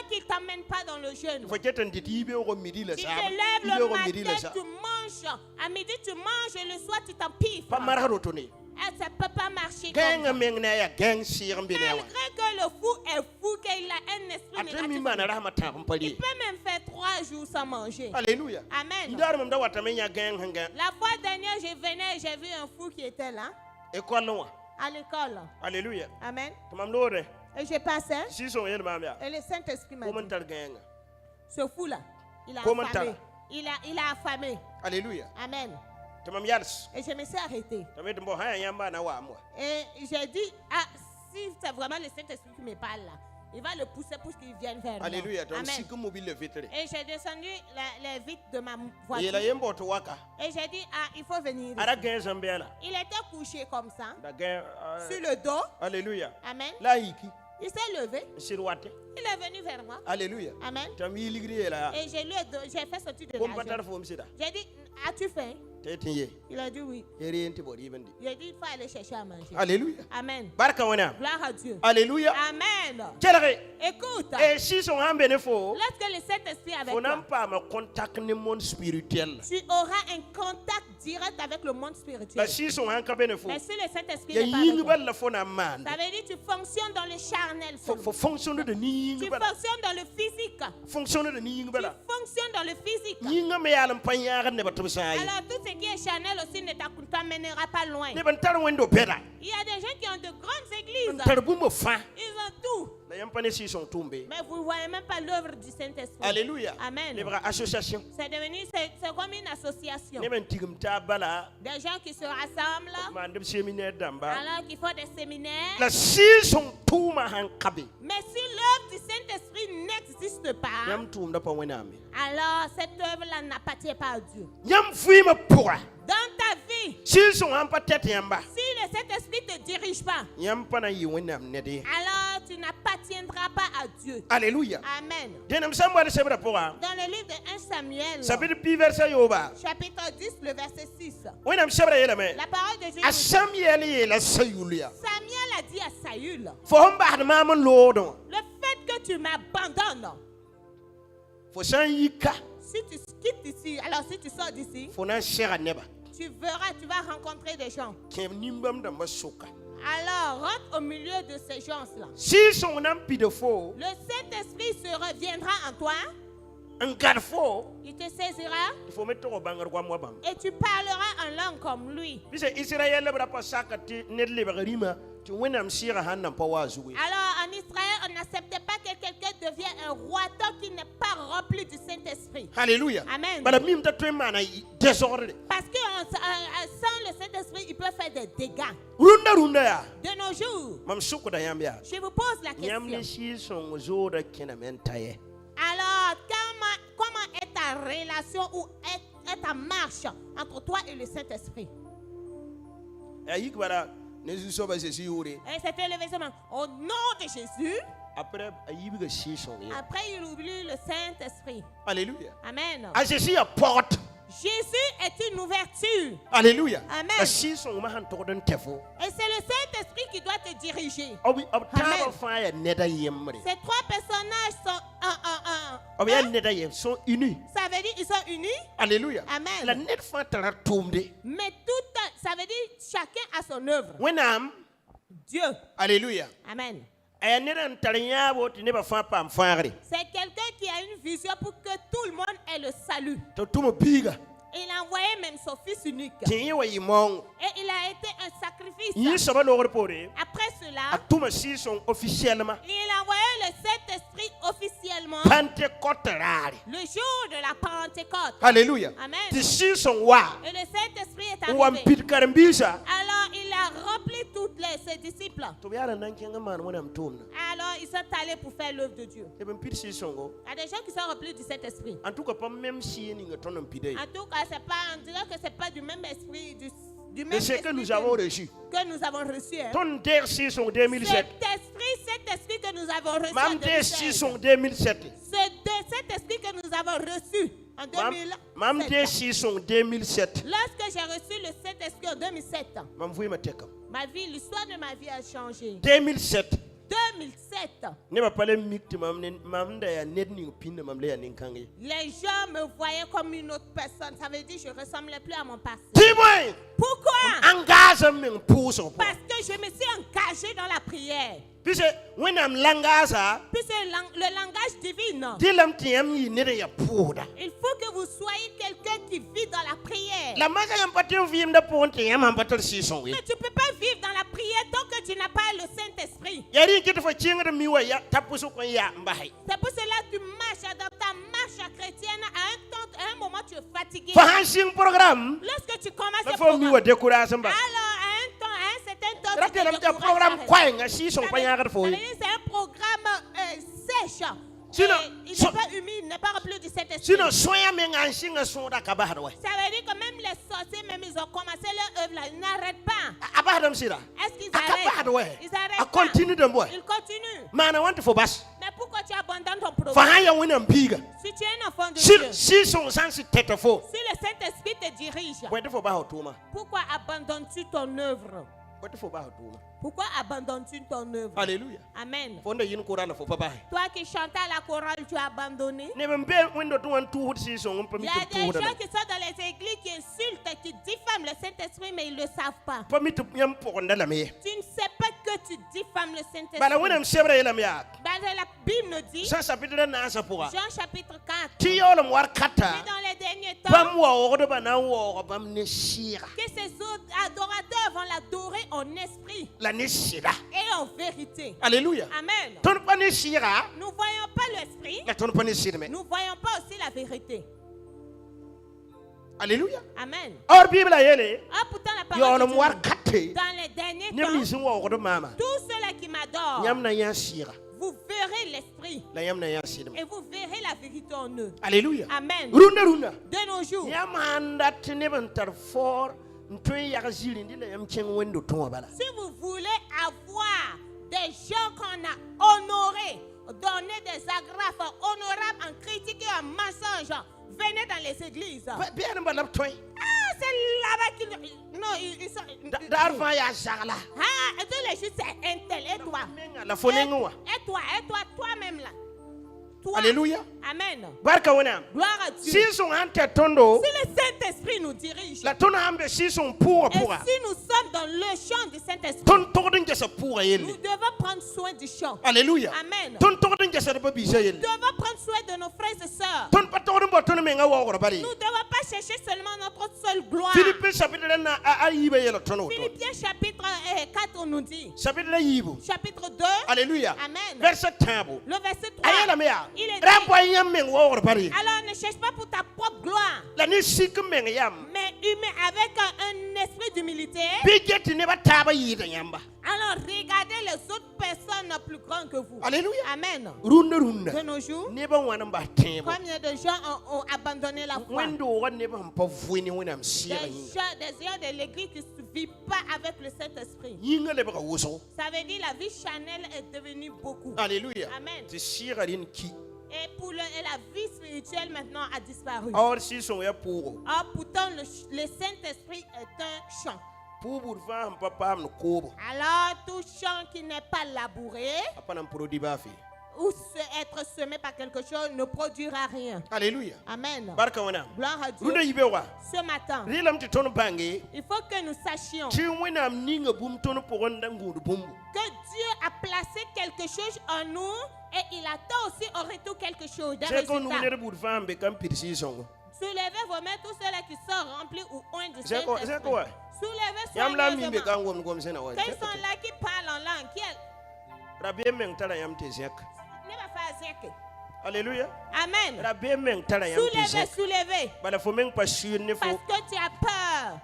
qu'il ne t'emmène pas dans le jeûne. Tu te lèves le matin, tu manges. À midi, tu manges et le soir, tu t'empiffes. Ça ne peut pas marcher comme ça. Malgré que le fou est fou, qu'il a un esprit négatif, il peut même faire 3 jours sans manger. Alléluia. Amen. La fois dernière, je venais et j'ai vu un fou qui était là. À l'école. Alléluia. Amen. Et je passais. Et le Saint-Esprit m'a dit, ce fou-là, il a affamé. Il a affamé. Alléluia. Amen. Et je me suis arrêté. Et j'ai dit, ah, si c'est vraiment le Saint-Esprit qui me parle là, il va le pousser pour qu'il vienne vers moi. Alléluia. Amen. Et j'ai descendu les vitres de ma voiture. Et j'ai dit, ah, il faut venir. Il était couché comme ça, sur le dos. Alléluia. Amen. Il s'est levé. Il est venu vers moi. Alléluia. Amen. Et j'ai fait sortir de l'argent. J'ai dit, as-tu faim? Il a dit oui. Il a dit il faut aller chercher à manger. Alléluia. Amen. Baraka Gloire à Dieu. Alléluia. Amen. Écoute. Et si son lorsque le Saint-Esprit est avec toi, tu auras un contact direct avec le monde spirituel. Mais si le Saint-Esprit n'est pas avec toi, ça veut dire que tu fonctionnes dans le charnel. Tu fonctionnes dans le physique. Tu fonctionnes dans le physique. Alors tout ce qui est charnel aussi ne t'amènera pas loin. Il y a des gens qui ont de grandes églises. Ils ont tout. Mais vous ne voyez même pas l'œuvre du Saint-Esprit. Alléluia. Amen. Association. C'est devenu, c'est comme une association. Des gens qui se rassemblent. Alors qu'ils font des séminaires. Mais si l'œuvre du Saint-Esprit n'existe pas, alors cette œuvre-là n'appartient pas à Dieu. Dans ta vie, si le Saint-Esprit ne te dirige pas, alors tu n'appartiendras pas à Dieu. Alléluia. Amen. Dans le livre de 1 Samuel, chapitre 10, le verset 6, la parole de Dieu dit, Samuel a dit à Saül, le fait que tu m'abandonnes, si tu quittes ici, alors si tu sors d'ici, tu verras, tu vas rencontrer des gens. Alors, rentre au milieu de ces gens-là. Si le Saint-Esprit se reviendra en toi, il te saisira et tu parleras en langue comme lui. Alors, en Israël, on n'acceptait pas que quelqu'un devienne un roi tant qu'il n'est pas rempli du Saint-Esprit. Alléluia. Amen. Parce que sans le Saint-Esprit, il peut faire des dégâts. De nos jours, je vous pose la question. Alors, comment est ta relation ou est ta marche entre toi et le Saint-Esprit? Et c'était le verset au nom de Jésus. Après, il oublie le Saint-Esprit. Alléluia. Amen. Jésus apporte. Jésus est une ouverture. Alléluia. Amen. Et c'est le Saint-Esprit qui doit te diriger. Amen. Ces trois personnages sont unis. Ça veut dire qu'ils sont unis. Alléluia. Amen. Mais tout, ça veut dire chacun a son œuvre. Dieu. Alléluia. Amen. C'est quelqu'un qui a une vision pour que tout le monde ait le salut. Il a envoyé même son fils unique. Et il a été un sacrifice. Après cela, il a envoyé le Saint-Esprit officiellement le jour de la Pentecôte. Alléluia. Amen. Et le Saint-Esprit est arrivé. Alors il a rempli tous ses disciples. Alors ils sont allés pour faire l'œuvre de Dieu. Il y a des gens qui sont remplis du Saint-Esprit. En tout cas, c'est pas, on dirait que c'est pas du même esprit, du même esprit que nous avons reçu. Que nous avons reçu. Hein. Cet esprit que nous avons reçu en 2007. Cet esprit que nous avons reçu en 2007. Lorsque j'ai reçu le Saint-Esprit en 2007, l'histoire de ma vie a changé. 2007. Les gens me voyaient comme une autre personne. Ça veut dire que je ne ressemblais plus à mon passé. Pourquoi? Parce que je me suis engagé dans la prière. Puisque le langage divin, il faut que vous soyez quelqu'un qui vit dans la prière. Mais tu ne peux pas vivre dans la prière tant que tu n'as pas le Saint-Esprit. C'est pour cela que tu marches dans ta marche chrétienne. À un moment, tu es fatigué. Lorsque tu commences le programme, alors à un certain temps, tu te décourages. C'est un programme sèche. Il n'est pas humide, il n'est pas rempli du Saint-Esprit. Ça veut dire que même les sorciers, même ils ont commencé leur œuvre là, ils n'arrêtent pas. Est-ce qu'ils arrêtent? Ils arrêtent pas. Ils continuent. Mais pourquoi tu abandonnes ton programme? Si tu es un enfant de Dieu, si le Saint-Esprit te dirige. Wete fo ba ho tuma. Pourquoi abandonnes-tu ton œuvre? Wete fo ba ho tuma. Pourquoi abandonnes-tu ton œuvre? Alléluia. Amen. Fonda yin Qur'an fo papa. Toi qui chantais à la chorale, tu as abandonné. Ne be windo to wan tu si so ngom Il y a des gens qui sont dans les églises qui insultent, qui diffament le Saint-Esprit, mais ils ne le savent pas. Pami tu yam po ndala me. Tu ne sais pas que tu diffames le Saint-Esprit. Bala wonam sebre yela me ya. La Bible nous dit, Jean chapitre na sa pour. Jean chapitre 4, Ti yolom war kata. mais dans les derniers temps, Bam wa o do bana wo bam ne shira. que ces autres adorateurs vont l'adorer en esprit La ne shira. et en vérité. Alléluia. Amen. Ton pa ne shira. Nous ne voyons pas l'esprit, La ton pa ne shira me. nous ne voyons pas aussi la vérité. Alléluia. Amen. Or Bible yele. Ah, pourtant la parole Yolom de war Dieu, kate. dans les derniers Nyam ni temps, sin wo do mama. tous ceux-là qui m'adorent, Nyam na ya shira. vous verrez l'esprit La yam na ya shira. et vous verrez la vérité en eux. Alléluia. Amen. Runda. De nos jours, Yam handa tene ban tar for ntoy ya zili ndi la yam chen wendo to bala. si vous voulez avoir des gens qu'on a honorés, donner des agrafes honorables en critique et en mensonge, venez dans les églises. Bien ba lap toy. Ah, c'est là-bas qu'ils... Non, ils sont... Dar fa ya jagla. Ah, et tous les jours, c'est un tel. Et toi? La fonenwa. Et toi, toi-même là. Toi. Alléluia. Amen. Barka wona. Gloire à Dieu. Si son ante tondo. Si le Saint-Esprit nous dirige, La tona ambe si son pour. et si nous sommes dans le champ du Saint-Esprit, Ton tordin jesa pour nous yele. devons prendre soin du champ. Alléluia. Amen. Ton tordin jesa de babi Nous yele. devons prendre soin de nos frères et sœurs. Ton pa tordin bo ton menga wo ko bari. Nous ne devons pas chercher seulement notre seule gloire. Philippe chapitre na ayibe yele tono. Philippiens chapitre 4 nous dit, Chapitre na yibu. chapitre 2, Alléluia. Amen. Verset tabo. le verset 3, Ayela mea. il est dit, Rambo yam men wo ko bari. alors ne cherche pas pour ta propre gloire, La ni sik men yam. mais humain avec un esprit d'humilité. Biget ne ba taba yida yamba. Alors regardez les autres personnes plus grandes que vous. Alléluia. Amen. Runda. De nos jours, Ne ba wana ba tembo. combien de gens ont abandonné la foi? Wendo wa ne ba mpa vuini wona Des msira gens de l'église qui ne vivent pas avec le Saint-Esprit. yinga le ba woso. Ça veut dire la vie charnelle est devenue beaucoup. Alléluia. Amen. Ti shira rin ki. Et la vie spirituelle maintenant a disparu. Or si son ya pour. Or pourtant le Saint-Esprit est un champ. Pour va mpa pam no kobo. Alors tout champ qui n'est pas labouré Apa nam produit ba fi. ou être semé par quelque chose ne produira rien. Alléluia. Amen. Barka wana. Gloire à Dieu. Runda yibe wa. Ce matin, Rilam ti ton bangi. il faut que nous sachions Ti wena ninga bum ton pour onda ngudu bumbu. que Dieu a placé quelque chose en nous et il attend aussi au retour quelque chose. Des C'est qu'on nous résultats. ne bout fam be kam pirsi songo. Soulevez vos mains, tous ceux-là qui sont remplis ou ont du C'est quoi? Saint-Esprit. Soulevez Yam la mi be kan wom gom sena wa. Quels sont là qui parlent en langue? Qui Rabie men tala yam te zek. ne va pas zéker. Alléluia. Amen. Rabie men tala yam te Soulevez, zek. soulevez. Bala fo men pa shir ne Parce fo. que tu as peur.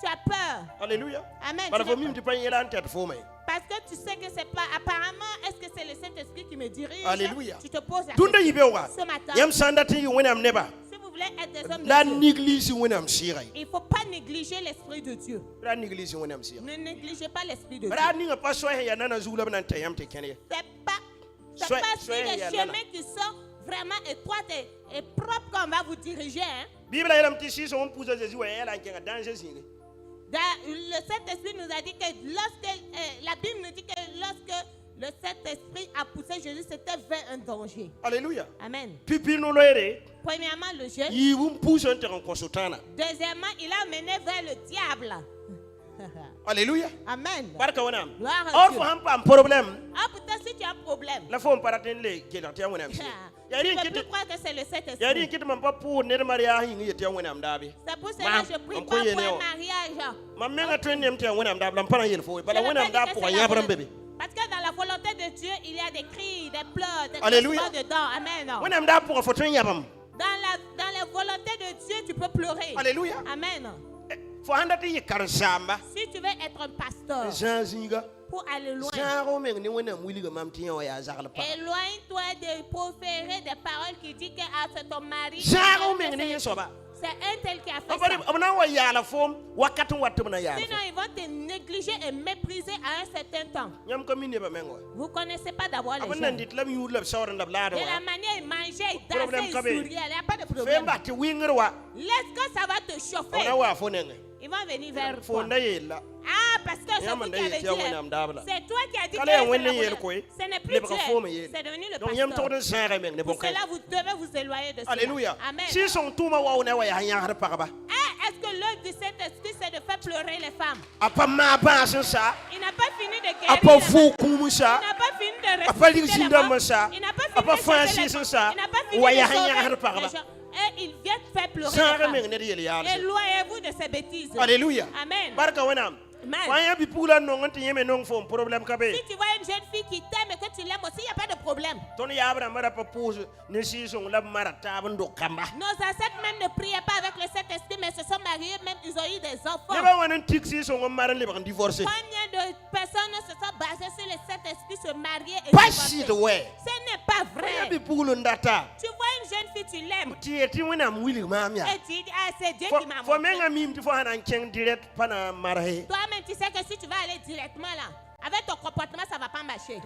Tu as peur. Alléluia. Amen. Bala Tu fo n'as mim pas- ti pan yela ante fo mai. Parce que tu sais que c'est pas. Apparemment, est-ce que c'est le Saint-Esprit qui me dirige? Alléluia. Tu te poses la Tunda question. yibe wa. Ce matin, Yam sanda ti wenam neba. si vous voulez être des hommes La de Dieu, néglige wenam shira. il ne faut pas négliger l'Esprit de Dieu. La néglige wenam shira. Ne négligez pas l'Esprit de Dieu. Ra ninga pa so he ya nana zula bana te yam te kene. C'est pas sur les chemins qui sont vraiment étroits et propres qu'on va vous diriger. Hein. Bible yelam ti si so on pouza Jésus wa yela nkenga danger singe. Le Saint-Esprit nous a dit que la Bible nous dit que lorsque le Saint-Esprit a poussé Jésus, c'était vers un danger. Alléluia. Amen. Pipi no loere. Premièrement, le jeune. Yi wum pousse en te consultana. Deuxièmement, il a mené vers le diable. Alléluia. Amen. Barka wanam. Gloire à Or Dieu. fo ham pa problème. Ah, pourtant, si tu as un problème, La fo on paraten le kedan te wanam. tu Yari ne peux kiti plus croire que c'est le yari Saint-Esprit. kiti man pa pour ne maria hingi te wanam dabi. C'est pour Mam, cela que je prie am pas ko pour yele o. un mariage. Mam menga twen nem te wanam dab lam pana yel fo. Je Bala ne veux wanam pas dab dire que pour c'est la yabram volonté. bébé. Parce que dans la volonté de Dieu, il y a des cris, des pleurs, des Alléluia. crissements dedans. Amen. Wanam dab pour fo twen yabam. Dans la volonté de Dieu, tu peux pleurer. Alléluia. Amen. Fo handa te yikar samba. Si tu veux être un pasteur, Jean zinga. pour aller loin, Jean ro men ni wanam wili ga mam tiyan ya zakal pa. éloigne-toi de proférer des paroles qui disent que c'est ton mari. Jean ro men ni soba. C'est un tel qui a fait Abari ça. abana ils vont te négliger et mépriser à un certain temps. Vous ne connaissez pas d'abord les gens. De la manière ils mangeaient, ils dansaient, ils souriaient, il n'y a pas de problème. Laisse quand ça va te chauffer. Ils vont venir vers toi. Ah, pasteur, c'est vous qui avez dit. C'est toi qui as dit que ce n'est plus Dieu. C'est devenu le pasteur. Pour cela, vous devez vous éloigner de cela. Alléluia. Amen. Est-ce que l'œuvre du Saint-Esprit, c'est de faire pleurer les femmes? Il n'a pas fini de guérir. Il n'a pas fini de ressusciter les morts. Il n'a pas fini de chasser les femmes. Il n'a pas fini de sauver les gens. Et il vient faire pleurer les femmes. Éloignez-vous de ces bêtises. Alléluia. Amen. Si tu vois une jeune fille qui t'aime et que tu l'aimes aussi, il n'y a pas de problème. Nos ancêtres même ne priaient pas avec le Saint-Esprit, mais se sont mariés, même ils ont eu des enfants. Combien de personnes se sont basées sur le Saint-Esprit, se marier et divorcer? Ce n'est pas vrai. Tu vois une jeune fille, tu l'aimes. Et tu dis, ah, c'est Dieu qui m'a montré. Toi-même, tu sais que si tu vas aller directement là, avec ton comportement, ça ne va pas marcher. Et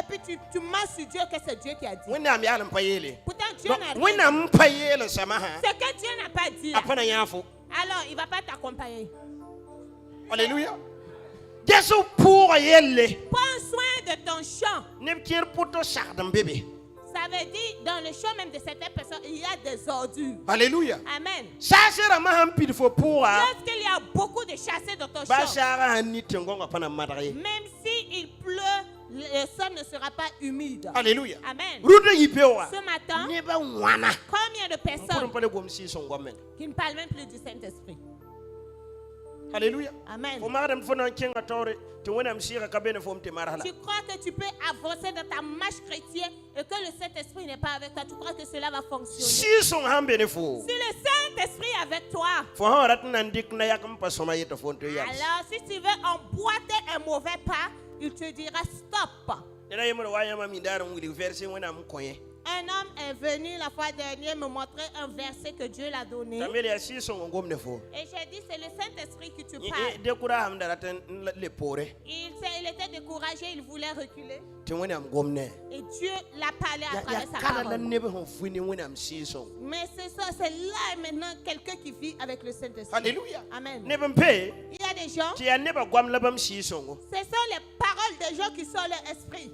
puis tu mens sur Dieu que c'est Dieu qui a dit. Pourtant, Dieu n'a rien dit. Ce que Dieu n'a pas dit, alors il ne va pas t'accompagner. Alléluia. Prends soin de ton champ. Ça veut dire, dans le champ même de certaines personnes, il y a des ordures. Alléluia. Amen. Lorsqu'il y a beaucoup de chassés dans ton champ, même s'il pleut, le sol ne sera pas humide. Alléluia. Amen. Ce matin, combien de personnes qui ne parlent même plus du Saint-Esprit? Alléluia. Amen. Tu crois que tu peux avancer dans ta marche chrétienne et que le Saint-Esprit n'est pas avec toi? Tu crois que cela va fonctionner? Si le Saint-Esprit est avec toi, alors si tu veux emboîter un mauvais pas, il te dira stop. Un homme est venu la fois dernière me montrer un verset que Dieu l'a donné. Et j'ai dit, c'est le Saint-Esprit qui te parle. Il était découragé, il voulait reculer. Et Dieu l'a parlé à travers sa parole. Mais c'est ça, c'est là maintenant quelqu'un qui vit avec le Saint-Esprit. Alléluia. Amen. Il y a des gens, ce sont les paroles des gens qui sont leur esprit.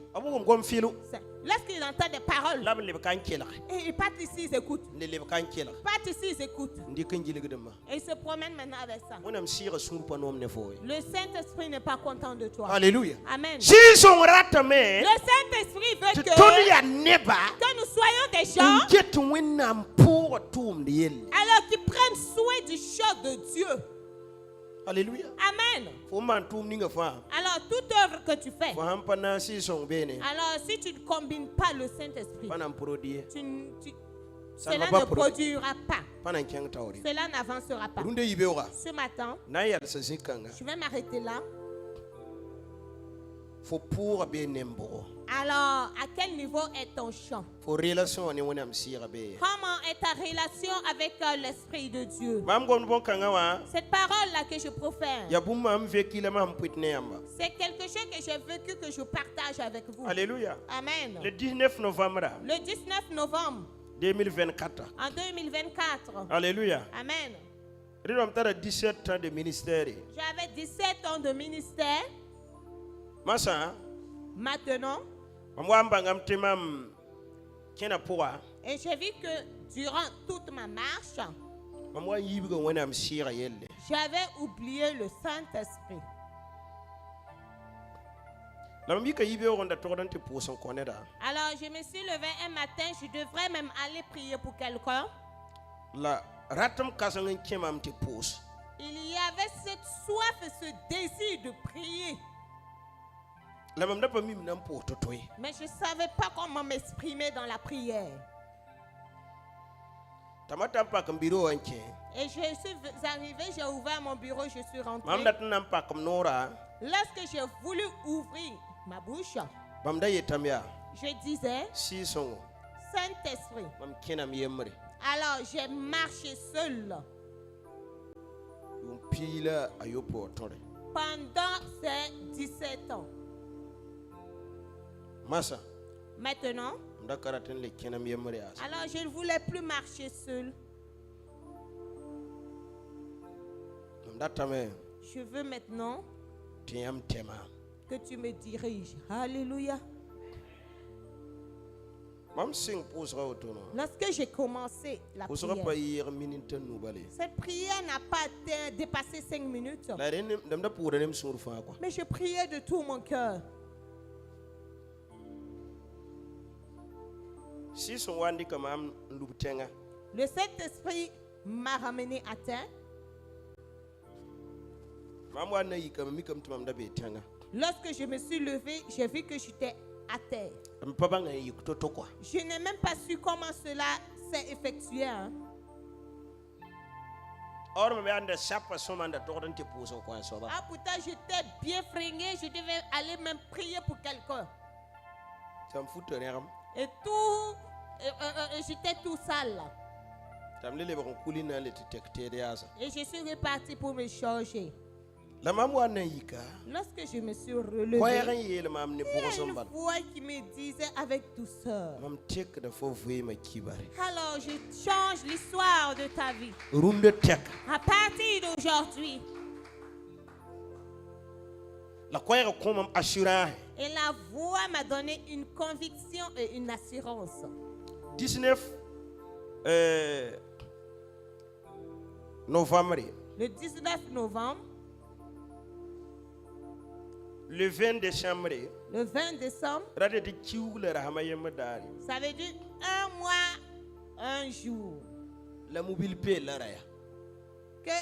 Lorsqu'ils entendent des paroles, et ils partent ici, ils écoutent. Ils partent ici, ils écoutent. Et ils se promènent maintenant avec ça. Le Saint-Esprit n'est pas content de toi. Alléluia. Amen. Le Saint-Esprit veut que nous soyons des gens alors qui prennent soin du champ de Dieu. Alléluia. Amen. Alors toute œuvre que tu fais, alors si tu ne combines pas le Saint-Esprit, cela ne produira pas. Cela n'avancera pas. Ce matin, je vais m'arrêter là. Alors, à quel niveau est ton champ? Comment est ta relation avec l'Esprit de Dieu? Cette parole-là que je profère, c'est quelque chose que j'ai vécu, que je partage avec vous. Alléluia. Amen. Le 19 novembre. Le 19 novembre 2024. En 2024. Alléluia. Amen. J'avais 17 ans de ministère. J'avais 17 ans de ministère. Maintenant, et j'ai vu que durant toute ma marche, j'avais oublié le Saint-Esprit. Alors je me suis levé un matin, je devrais même aller prier pour quelqu'un. Il y avait cette soif et ce désir de prier. Mais je ne savais pas comment m'exprimer dans la prière. Et je suis arrivé, j'ai ouvert mon bureau, je suis rentré. Lorsque j'ai voulu ouvrir ma bouche, je disais, Saint-Esprit. Alors j'ai marché seul. Pendant ces 17 ans. Maintenant, alors je ne voulais plus marcher seul. Je veux maintenant que tu me diriges. Alléluia. Lorsque j'ai commencé la prière, cette prière n'a pas dépassé 5 minutes. Mais je priais de tout mon cœur. Le Saint-Esprit m'a ramené à terre. Lorsque je me suis levé, j'ai vu que j'étais à terre. Je n'ai même pas su comment cela s'est effectué. Hein. Ah, pourtant, j'étais bien fringué, je devais aller même prier pour quelqu'un. Et tout, j'étais tout sale là. Et je suis reparti pour me changer. Lorsque je me suis relevé, il y a une voix qui me disait avec douceur: alors je change l'histoire de ta vie. À partir d'aujourd'hui. Et la voix m'a donné une conviction et une assurance. 19 novembre. Le 19 novembre. Le 20 décembre. Le 20 décembre. Ça veut dire 1 mois, 1 jour. Que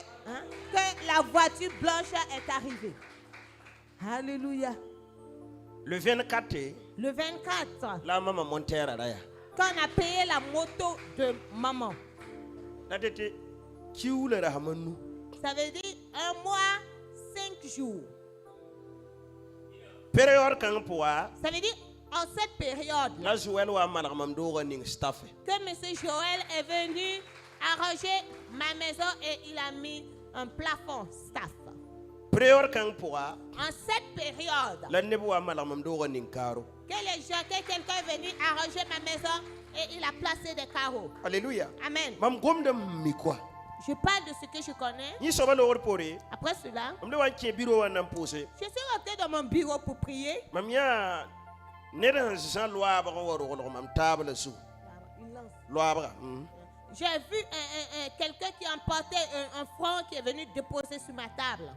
la voiture blanche est arrivée. Alléluia. Le 24. Le 24. La maman montait à Raya. Quand on a payé la moto de maman. Ça veut dire 1 mois, 5 jours. Période quand ça veut dire en cette période que M. Joël est venu arranger ma maison et il a mis un plafond staff. En cette période que quelqu'un est venu arranger ma maison et il a placé des carreaux. Alléluia. Amen. Je parle de ce que je connais. Après cela, je suis rentré dans mon bureau pour prier. J'ai vu quelqu'un qui emportait un franc qui est venu déposer sur ma table.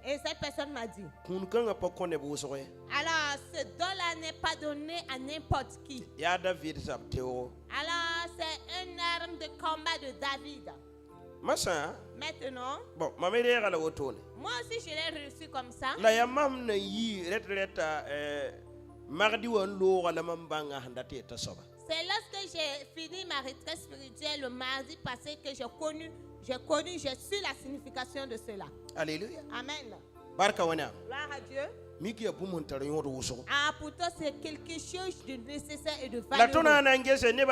Et cette personne m'a dit: alors, ce don-là n'est pas donné à n'importe qui. Alors, c'est une arme de combat de David. Maintenant, moi aussi je l'ai reçu comme ça. C'est lorsque j'ai fini ma retraite spirituelle le mardi passé que j'ai su la signification de cela. Alléluia. Amen. Gloire à Dieu. Ah, pourtant c'est quelque chose de nécessaire et de valeureux. Si nous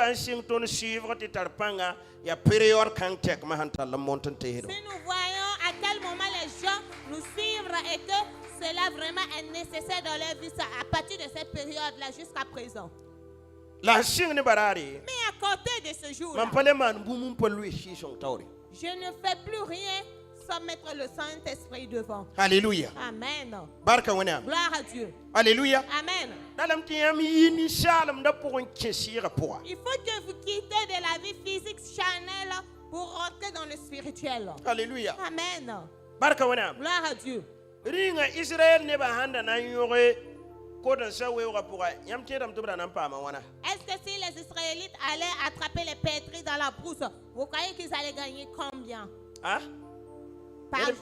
voyons à quel moment les gens nous suivent et que cela vraiment est nécessaire dans leur vie, à partir de cette période-là jusqu'à présent. Mais à côté de ce jour-là, je ne fais plus rien sans mettre le Saint-Esprit devant. Alléluia. Amen. Gloire à Dieu. Alléluia. Amen. Il faut que vous quittez de la vie physique charnelle pour rentrer dans le spirituel. Alléluia. Amen. Gloire à Dieu. Israël est-ce que si les Israélites allaient attraper les pétris dans la brousse, vous croyez qu'ils allaient gagner combien? Est-ce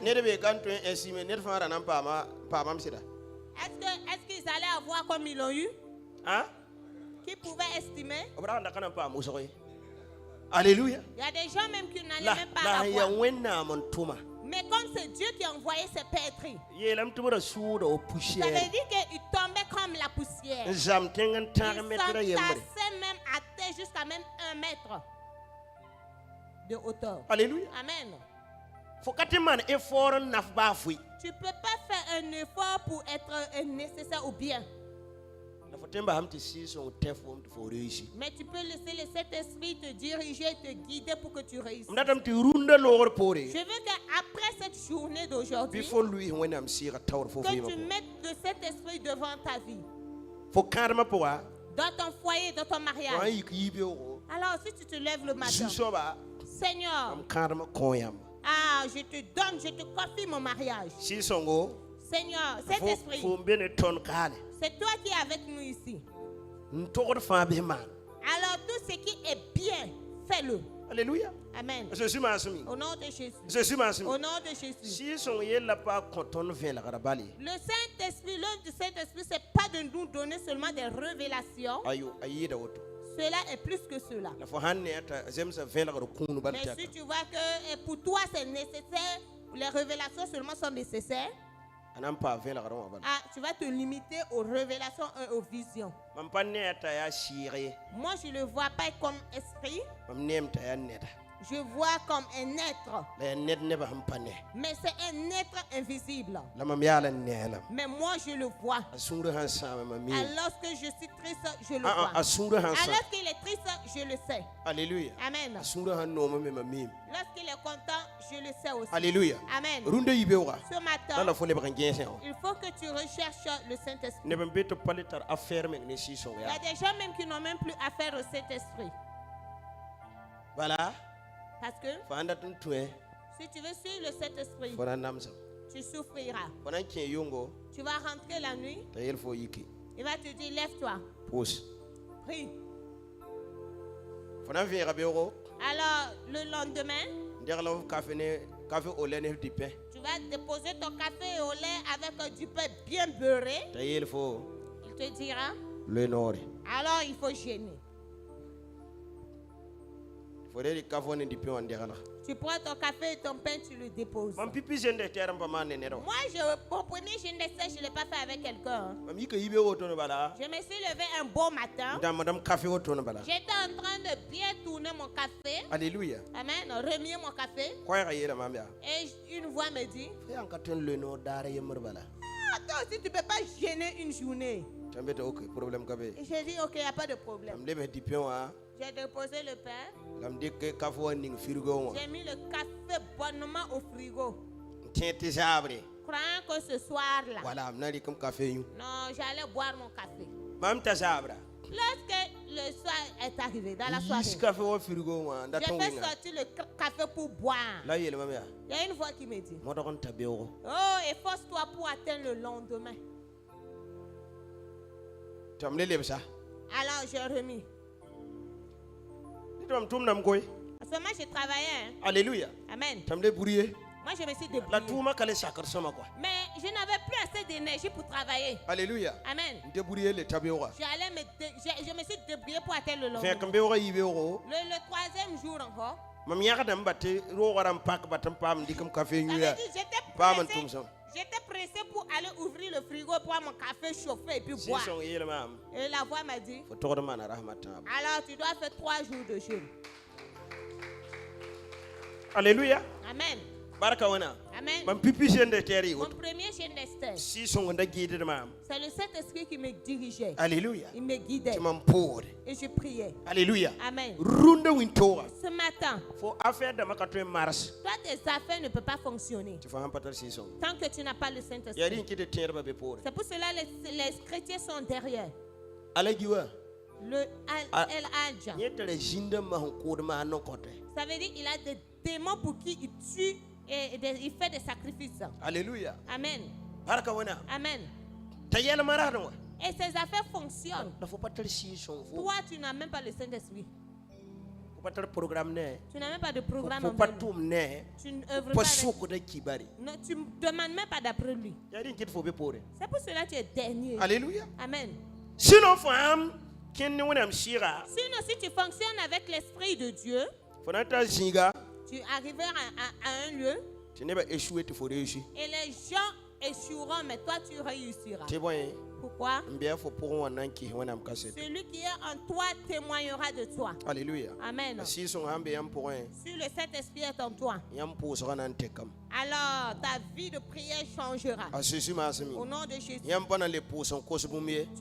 qu'ils allaient avoir comme ils l'ont eu? Qui pouvaient estimer? Alléluia. Il y a des gens même qui n'allaient même pas avoir. Mais comme c'est Dieu qui a envoyé ces pétris, ça veut dire qu'ils tombaient comme la poussière. Ils s'entassaient même à terre jusqu'à même 1 mètre. de hauteur. Alléluia. Amen. Faut que tu man effort naf ba fui. Tu peux pas faire un effort pour être nécessaire ou bien. Mais tu peux laisser le Saint-Esprit te diriger, te guider pour que tu réussisses. Je veux qu'après cette journée d'aujourd'hui, que tu mettes le Saint-Esprit devant ta vie. Dans ton foyer, dans ton mariage. Alors si tu te lèves le matin, Seigneur, je te donne, je te confie mon mariage. Seigneur, Saint-Esprit, c'est toi qui es avec nous ici. Alors tout ce qui est bien, fais-le. Alléluia. Amen. Au nom de Jésus. Au nom de Jésus. Le Saint-Esprit, l'œuvre du Saint-Esprit, c'est pas de nous donner seulement des révélations. Cela est plus que cela. Mais si tu vois que pour toi c'est nécessaire, les révélations seulement sont nécessaires, tu vas te limiter aux révélations et aux visions. Moi, je ne le vois pas comme esprit. Je vois comme un être. Mais c'est un être invisible. Mais moi, je le vois. Alors que je suis triste, je le vois. Alors qu'il est triste, je le sais. Alléluia. Amen. Lorsqu'il est content, je le sais aussi. Alléluia. Amen. Ce matin, il faut que tu recherches le Saint-Esprit. Il y a des gens même qui n'ont même plus affaire au Saint-Esprit. Voilà. Parce que si tu veux suivre le Saint-Esprit, tu souffriras. Tu vas rentrer la nuit. Il va te dire, lève-toi. Prie. Alors, le lendemain, tu vas déposer ton café au lait avec du pain bien beurré. Il te dira. Alors, il faut gêner. Tu prends ton café et ton pain, tu le déposes. Moi, mon premier jeûne d'essai, je ne l'ai pas fait avec quelqu'un. Je me suis levé un beau matin. J'étais en train de bien tourner mon café. Alléluia. Amen. Remuer mon café. Et une voix me dit, toi aussi, tu ne peux pas gêner une journée. Et j'ai dit, ok, il n'y a pas de problème. J'ai déposé le pain. J'ai mis le café bonnement au frigo. Croyant que ce soir-là, non, j'allais boire mon café. Lorsque le soir est arrivé, dans la soirée, j'ai fait sortir le café pour boire. Il y a une voix qui me dit, oh, efforce-toi pour atteindre le lendemain. Alors j'ai remis. À ce moment, j'ai travaillé. Hein? Alléluia. Amen. Moi, je me suis débrouillé. Mais je n'avais plus assez d'énergie pour travailler. Alléluia. Amen. Je me suis débrouillé pour atteindre le lendemain. Le troisième jour encore. J'étais pressé pour aller ouvrir le frigo, boire mon café chauffé et puis boire. Et la voix m'a dit, alors tu dois faire 3 jours de jeûne. Alléluia. Amen. Amen. Mon premier jeûne d'Esther. C'est le Saint-Esprit qui me dirigeait. Alléluia. Il me guidait. Et je priais. Alléluia. Amen. Ce matin, toi, tes affaires ne peuvent pas fonctionner tant que tu n'as pas le Saint-Esprit. C'est pour cela que les chrétiens sont derrière. Le El-Adja. Ça veut dire qu'il a des démons pour qui il tue et il fait des sacrifices. Alléluia. Amen. Amen. Et ces affaires fonctionnent. Toi, tu n'as même pas le Saint-Esprit. Tu n'as même pas de programme en lui. Tu n'œuvres pas avec. Non, tu ne demandes même pas d'après lui. C'est pour cela que tu es dernier. Alléluia. Amen. Sinon, si tu fonctionnes avec l'Esprit de Dieu, tu arriveras à un lieu et les gens échoueront, mais toi tu réussiras. Pourquoi? Celui qui est en toi témoignera de toi. Alléluia. Amen. Si le Saint-Esprit est en toi, alors ta vie de prière changera. Au nom de Jésus. Tu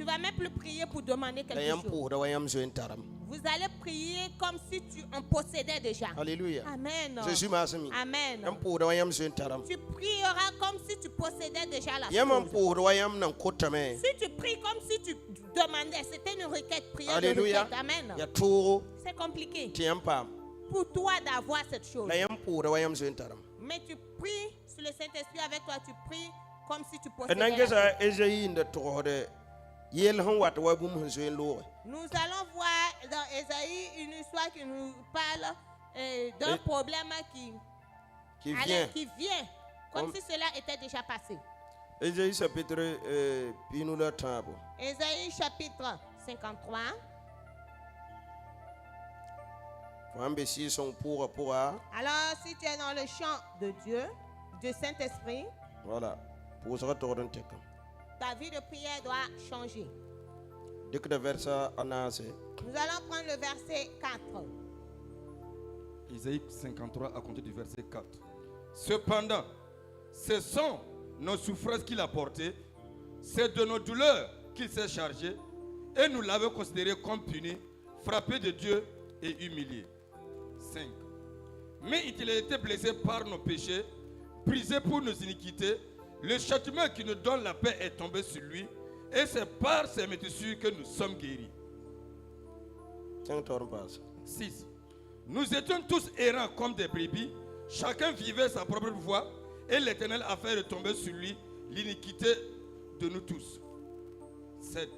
vas même plus prier pour demander quelque chose. Vous allez prier comme si tu en possédais déjà. Alléluia. Amen. Amen. Tu prieras comme si tu possédais déjà la chose. Si tu pries comme si tu demandais, c'était une requête, prière. Alléluia. De requête. Amen. C'est compliqué pour toi d'avoir cette chose. Mais tu pries sur le Saint-Esprit avec toi, tu pries comme si tu possédais la chose. Nous allons voir dans Ésaïe une histoire qui nous parle d'un problème qui vient, comme si cela était déjà passé. Ésaïe chapitre 53. Alors, si tu es dans le champ de Dieu, du Saint-Esprit, voilà. ta vie de prière doit changer. Nous allons prendre le verset 4. Isaïe 53 à compter du verset 4. Cependant, ce sont nos souffrances qu'il a portées, c'est de nos douleurs qu'il s'est chargé, et nous l'avons considéré comme puni, frappé de Dieu et humilié. 5. Mais il a été blessé par nos péchés, brisé pour nos iniquités. Le châtiment qui nous donne la paix est tombé sur lui, et c'est par ses métissures que nous sommes guéris. 6. Nous étions tous errants comme des brebis, chacun vivait sa propre voie, et l'Éternel a fait retomber sur lui l'iniquité de nous tous. 7.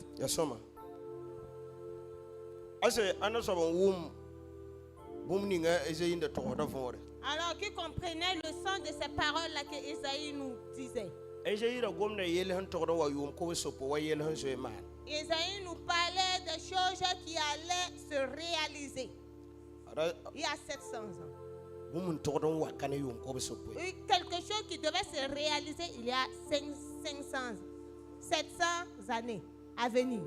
Alors qui comprenait le sens de ces paroles-là que Isaïe nous disait. Isaïe nous parlait de choses qui allaient se réaliser il y a 700 ans. Quelque chose qui devait se réaliser il y a 700 années à venir.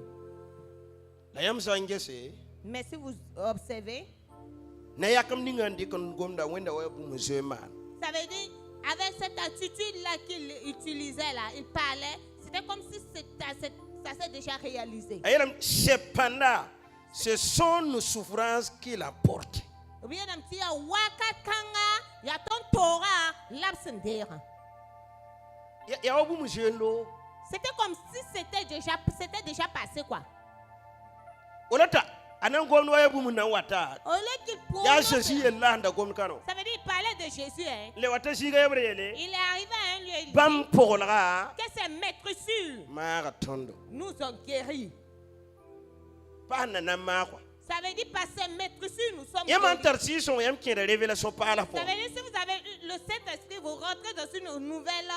Mais si vous observez, ça veut dire, avec cette attitude-là qu'il utilisait là, il parlait, c'était comme si ça s'est déjà réalisé. Cependant, ce sont nos souffrances qu'il apporte. C'était comme si c'était déjà passé quoi. Au lieu qu'il prononce, ça veut dire qu'il parlait de Jésus. Hein. Il est arrivé à un lieu, il dit que ces maîtressures nous ont guéris. Ça veut dire par ces maîtressures nous sommes guéris. Ça veut dire si vous avez le Saint-Esprit, vous rentrez dans une nouvelle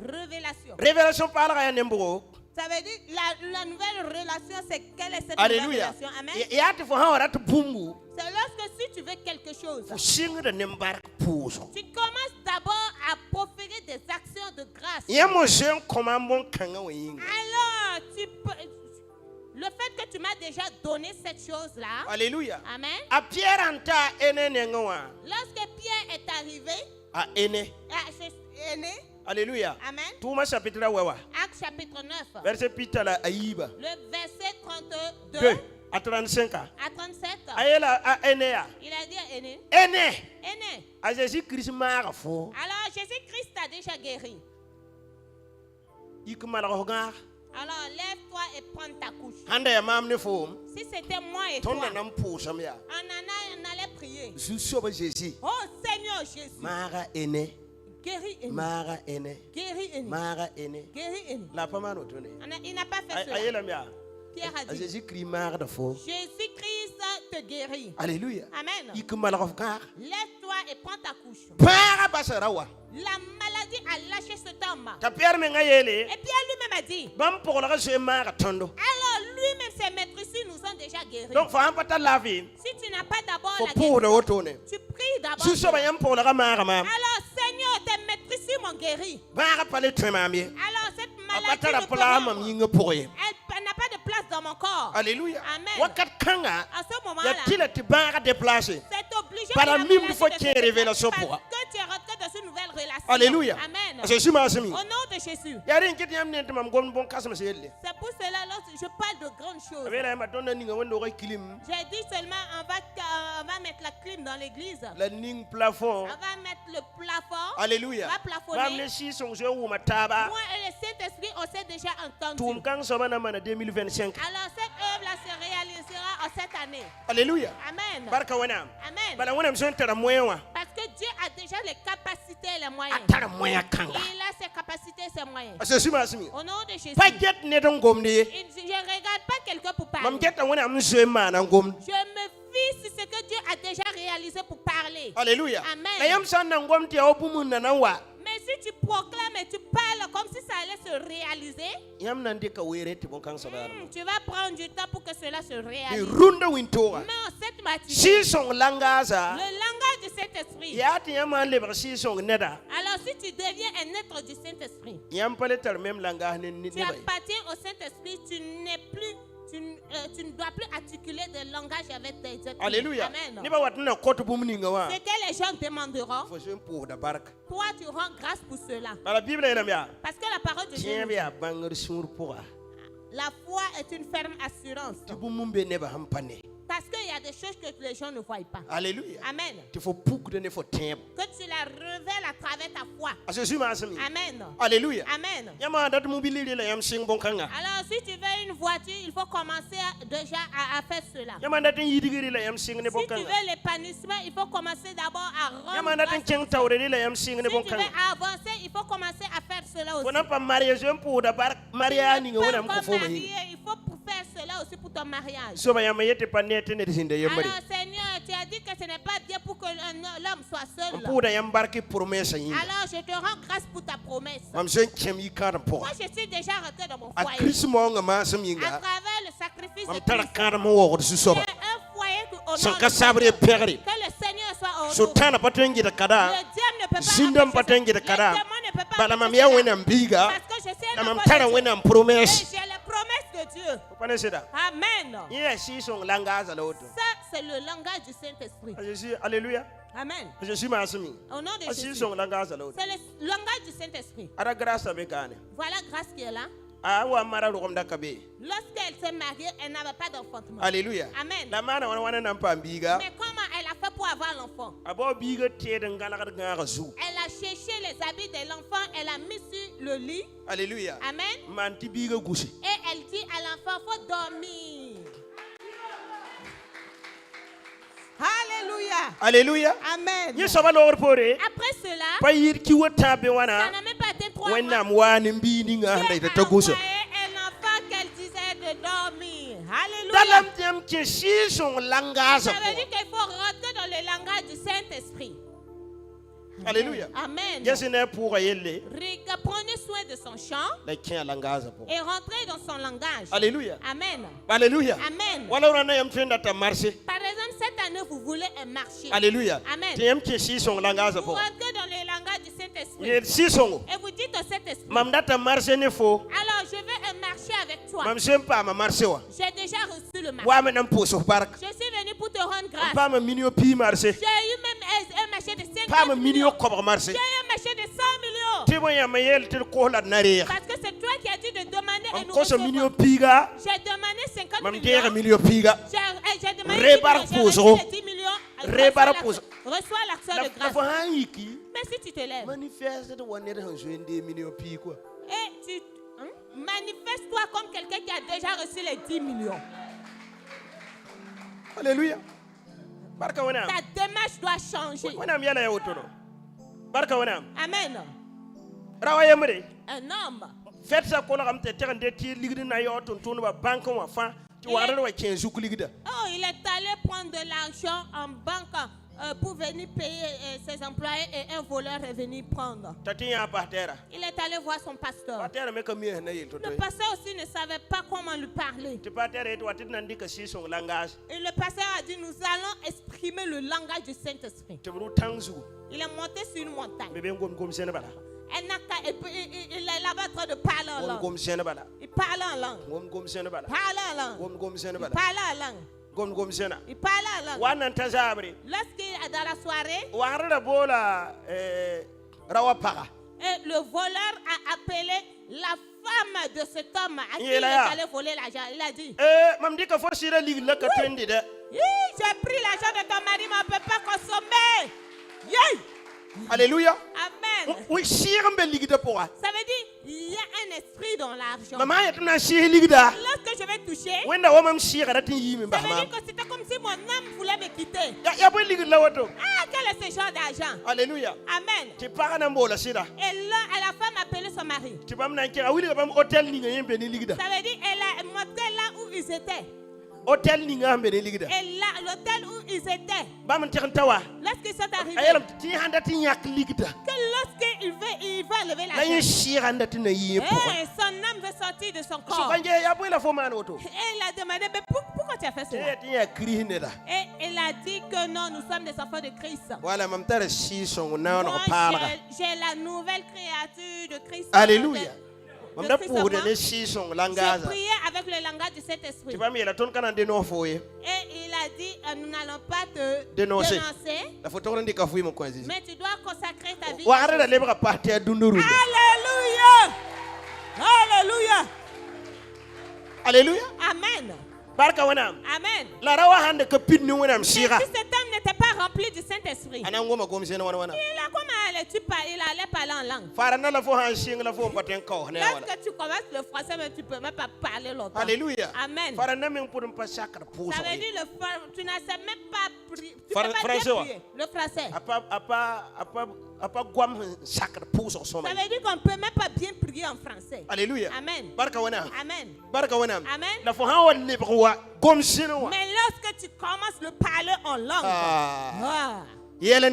révélation. Ça veut dire la nouvelle relation, c'est quelle est cette nouvelle relation? Amen. C'est lorsque si tu veux quelque chose, tu commences d'abord à proférer des actions de grâce. Alors, le fait que tu m'as déjà donné cette chose-là. Alléluia. Amen. Lorsque Pierre est arrivé, Aîné. Alléluia. Amen. Acte chapitre 9. Verset pitala aïba. Le verset 32 à 35. À 37. Il a dit à Aîné. À Jésus-Christ alors Jésus-Christ t'a déjà guéri. Alors lève-toi et prends ta couche. Si c'était moi et toi, on allait prier. Oh Seigneur Jésus. Guéris Aîné. Guéris Aîné. Il n'a pas fait cela. Pierre a dit, Jésus-Christ te guérit. Alléluia. Amen. Lève-toi et prends ta couche. La maladie a lâché cet homme. Et Pierre lui-même a dit, alors lui-même, ses maîtresses nous ont déjà guéris. Si tu n'as pas d'abord la guérison, tu pries d'abord. Alors Seigneur, tes maîtresses m'ont guéri. Alors cette maladie, elle encore. Alléluia. Amen. À ce moment-là, c'est obligé de révélation parce que tu es rentré dans une nouvelle relation. Alléluia. Amen. Au nom de Jésus. C'est C'est pour cela que je parle de grandes choses. J'ai dit seulement on va mettre la clim dans l'église. On va mettre le plafond. Alléluia. On va plafonner. Moi et le Saint-Esprit, on s'est déjà entendu. Alors cette œuvre-là se réalisera en cette année. Alléluia. Amen. Amen. Amen. Parce que Dieu a déjà les capacités et les moyens. Il a ses capacités et ses moyens. Au nom de Jésus. Je ne regarde pas quelqu'un pour parler. Je me fie sur ce que Dieu a déjà réalisé pour parler. Alléluia. Amen. Mais si tu proclames et tu parles comme si ça allait se réaliser, tu vas prendre du temps pour que cela se réalise. Mais en cette matinée, le langage du Saint-Esprit. Alors si tu deviens un être du Saint-Esprit, tu appartiens au Saint-Esprit, tu ne dois plus articuler des langages avec des autres. Alléluia. Amen. Ce que les gens demanderont, toi tu rends grâce pour cela. Parce que la parole de Dieu, la foi est une ferme assurance. Parce qu'il y a des choses que les gens ne voient pas. Alléluia. Amen. Que tu la révèles à travers ta foi. Amen. Alléluia. Amen. Alors si tu veux une voiture, il faut commencer déjà à faire cela. Si tu veux l'épanouissement, il faut commencer d'abord à rendre grâce. Si tu veux avancer, il faut commencer à faire cela aussi. Il faut faire cela aussi pour ton mariage. Alors Seigneur, tu as dit que ce n'est pas bien pour que l'homme soit seul. Alors je te rends grâce pour ta promesse. Moi je suis déjà rentré dans mon foyer. À travers le sacrifice de Christ. Un foyer que le Seigneur soit au nom. Le diable ne peut pas empêcher. Le démon ne peut pas empêcher. Parce que je sais la promesse. Et j'ai la promesse de Dieu. Amen. Ça, c'est le langage du Saint-Esprit. Alléluia. Amen. Au nom de Jésus. C'est le langage du Saint-Esprit. Voilà grâce qui est là. Lorsqu'elle s'est mariée, elle n'avait pas d'enfantement. Alléluia. Amen. Mais comment elle a fait pour avoir l'enfant? Elle a cherché les habits de l'enfant, elle a mis sur le lit. Alléluia. Amen. Et elle dit à l'enfant, il faut dormir. Alléluia. Alléluia. Amen. Après cela, ça n'a même pas été 3 mois. Dieu a envoyé un enfant qu'elle disait de dormir. Alléluia. Ça veut dire qu'il faut rentrer dans le langage du Saint-Esprit. Alléluia. Amen. Prenez soin de son chant et rentrez dans son langage. Alléluia. Amen. Alléluia. Amen. Par exemple, cette année, vous voulez un marché. Alléluia. Amen. Vous rentrez dans le langage du Saint-Esprit. Et vous dites au Saint-Esprit, alors je veux un marché avec toi. J'ai déjà reçu le marché. Je suis venu pour te rendre grâce. J'ai eu même un marché de 50 millions. J'ai eu un marché de 100 millions. Parce que c'est toi qui as dit de demander un nouveau chevaux. J'ai demandé 50 millions. J'ai demandé 10 millions. Reçois l'action de grâce. Mais si tu te lèves et tu manifestes-toi comme quelqu'un qui a déjà reçu les 10 millions. Alléluia. Ta démarche doit changer. Amen. Un homme. Il est allé prendre de l'argent en banque pour venir payer ses employés et un voleur est venu prendre. Il est allé voir son pasteur. Le pasteur aussi ne savait pas comment lui parler. Et le pasteur a dit, nous allons exprimer le langage du Saint-Esprit. Il est monté sur une montagne. Il est là-bas en train de parler en langue. Il parle en langue. Il parle en langue. Il parle en langue. Lorsqu'il est dans la soirée, et le voleur a appelé la femme de cet homme à qui il allait voler l'argent. Il a dit, j'ai pris l'argent de ton mari, mais on ne peut pas consommer. Yeah. Alléluia. Amen. Ça veut dire il y a un esprit dans l'argent. Lorsque je vais toucher, ça veut dire que c'était comme si mon âme voulait me quitter. Ah, quel est ce genre d'argent? Alléluia. Amen. Et là, la femme a appelé son mari. Ça veut dire elle a montré là où ils étaient. Et là, l'hôtel où ils étaient, lorsqu'ils sont arrivés, que lorsqu'il veut lever la tête, son âme veut sortir de son corps. Et il a demandé, mais pourquoi tu as fait cela? Et il a dit que non, nous sommes des enfants de Christ. Moi, j'ai la nouvelle créature de Christ. Alléluia. J'ai prié avec le langage de cet esprit. Et il a dit, nous n'allons pas te dénoncer, mais tu dois consacrer ta vie. Alléluia. Alléluia. Alléluia. Amen. Amen. Si cet homme n'était pas rempli du Saint-Esprit, il allait parler en langue. Lorsque tu commences le français, mais tu ne peux même pas parler longtemps. Alléluia. Amen. Ça veut dire tu n'as même pas prier. Tu peux pas prier. Le français. Ça veut dire qu'on ne peut même pas bien prier en français. Alléluia. Amen. Amen. Amen. Mais lorsque tu commences le parler en langue, il y a des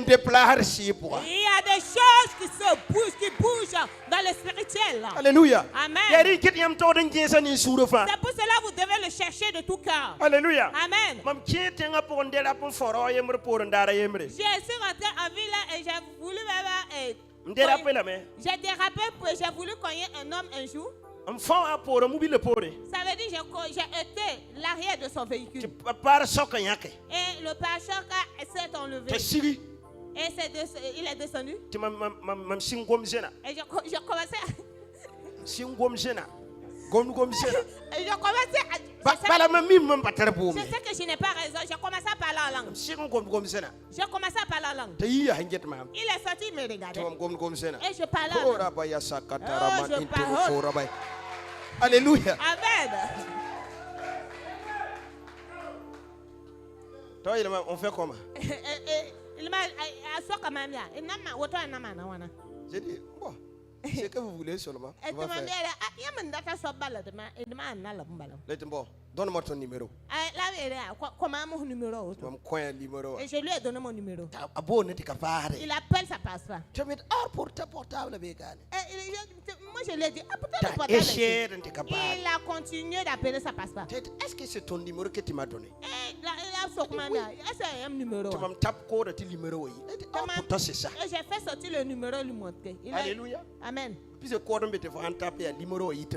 choses qui bougent dans le spirituel. Alléluia. Amen. C'est pour cela que vous devez le chercher de tout cœur. Alléluia. Amen. Je suis rentré en ville et j'ai voulu j'ai dérapé, j'ai voulu cogner un homme un jour. Ça veut dire j'ai été l'arrière de son véhicule. Et le pare-choc s'est enlevé. Et il est descendu. Et je commençais à... Et je commençais à... Je sais que je n'ai pas raison. J'ai commencé à parler en langue. J'ai commencé à parler en langue. Il est sorti, il me regardait. Et je parlais en langue. Alléluia. Amen. On fait comment? Il m'a assis comme un mien. J'ai dit, bon, c'est que vous voulez seulement. Donne-moi ton numéro. Et je lui ai donné mon numéro. Il appelle, ça passe pas. Tu me dis, pour ta portable. Moi je lui ai dit, peut-être le portable. Il a continué d'appeler, ça passe pas. Est-ce que c'est ton numéro que tu m'as donné? Est-ce que c'est un numéro? Tu m'as tapé le numéro. Pourtant c'est ça. Et j'ai fait sortir le numéro, lui montrer. Alléluia. Amen. Puis le code me fait taper le numéro. Et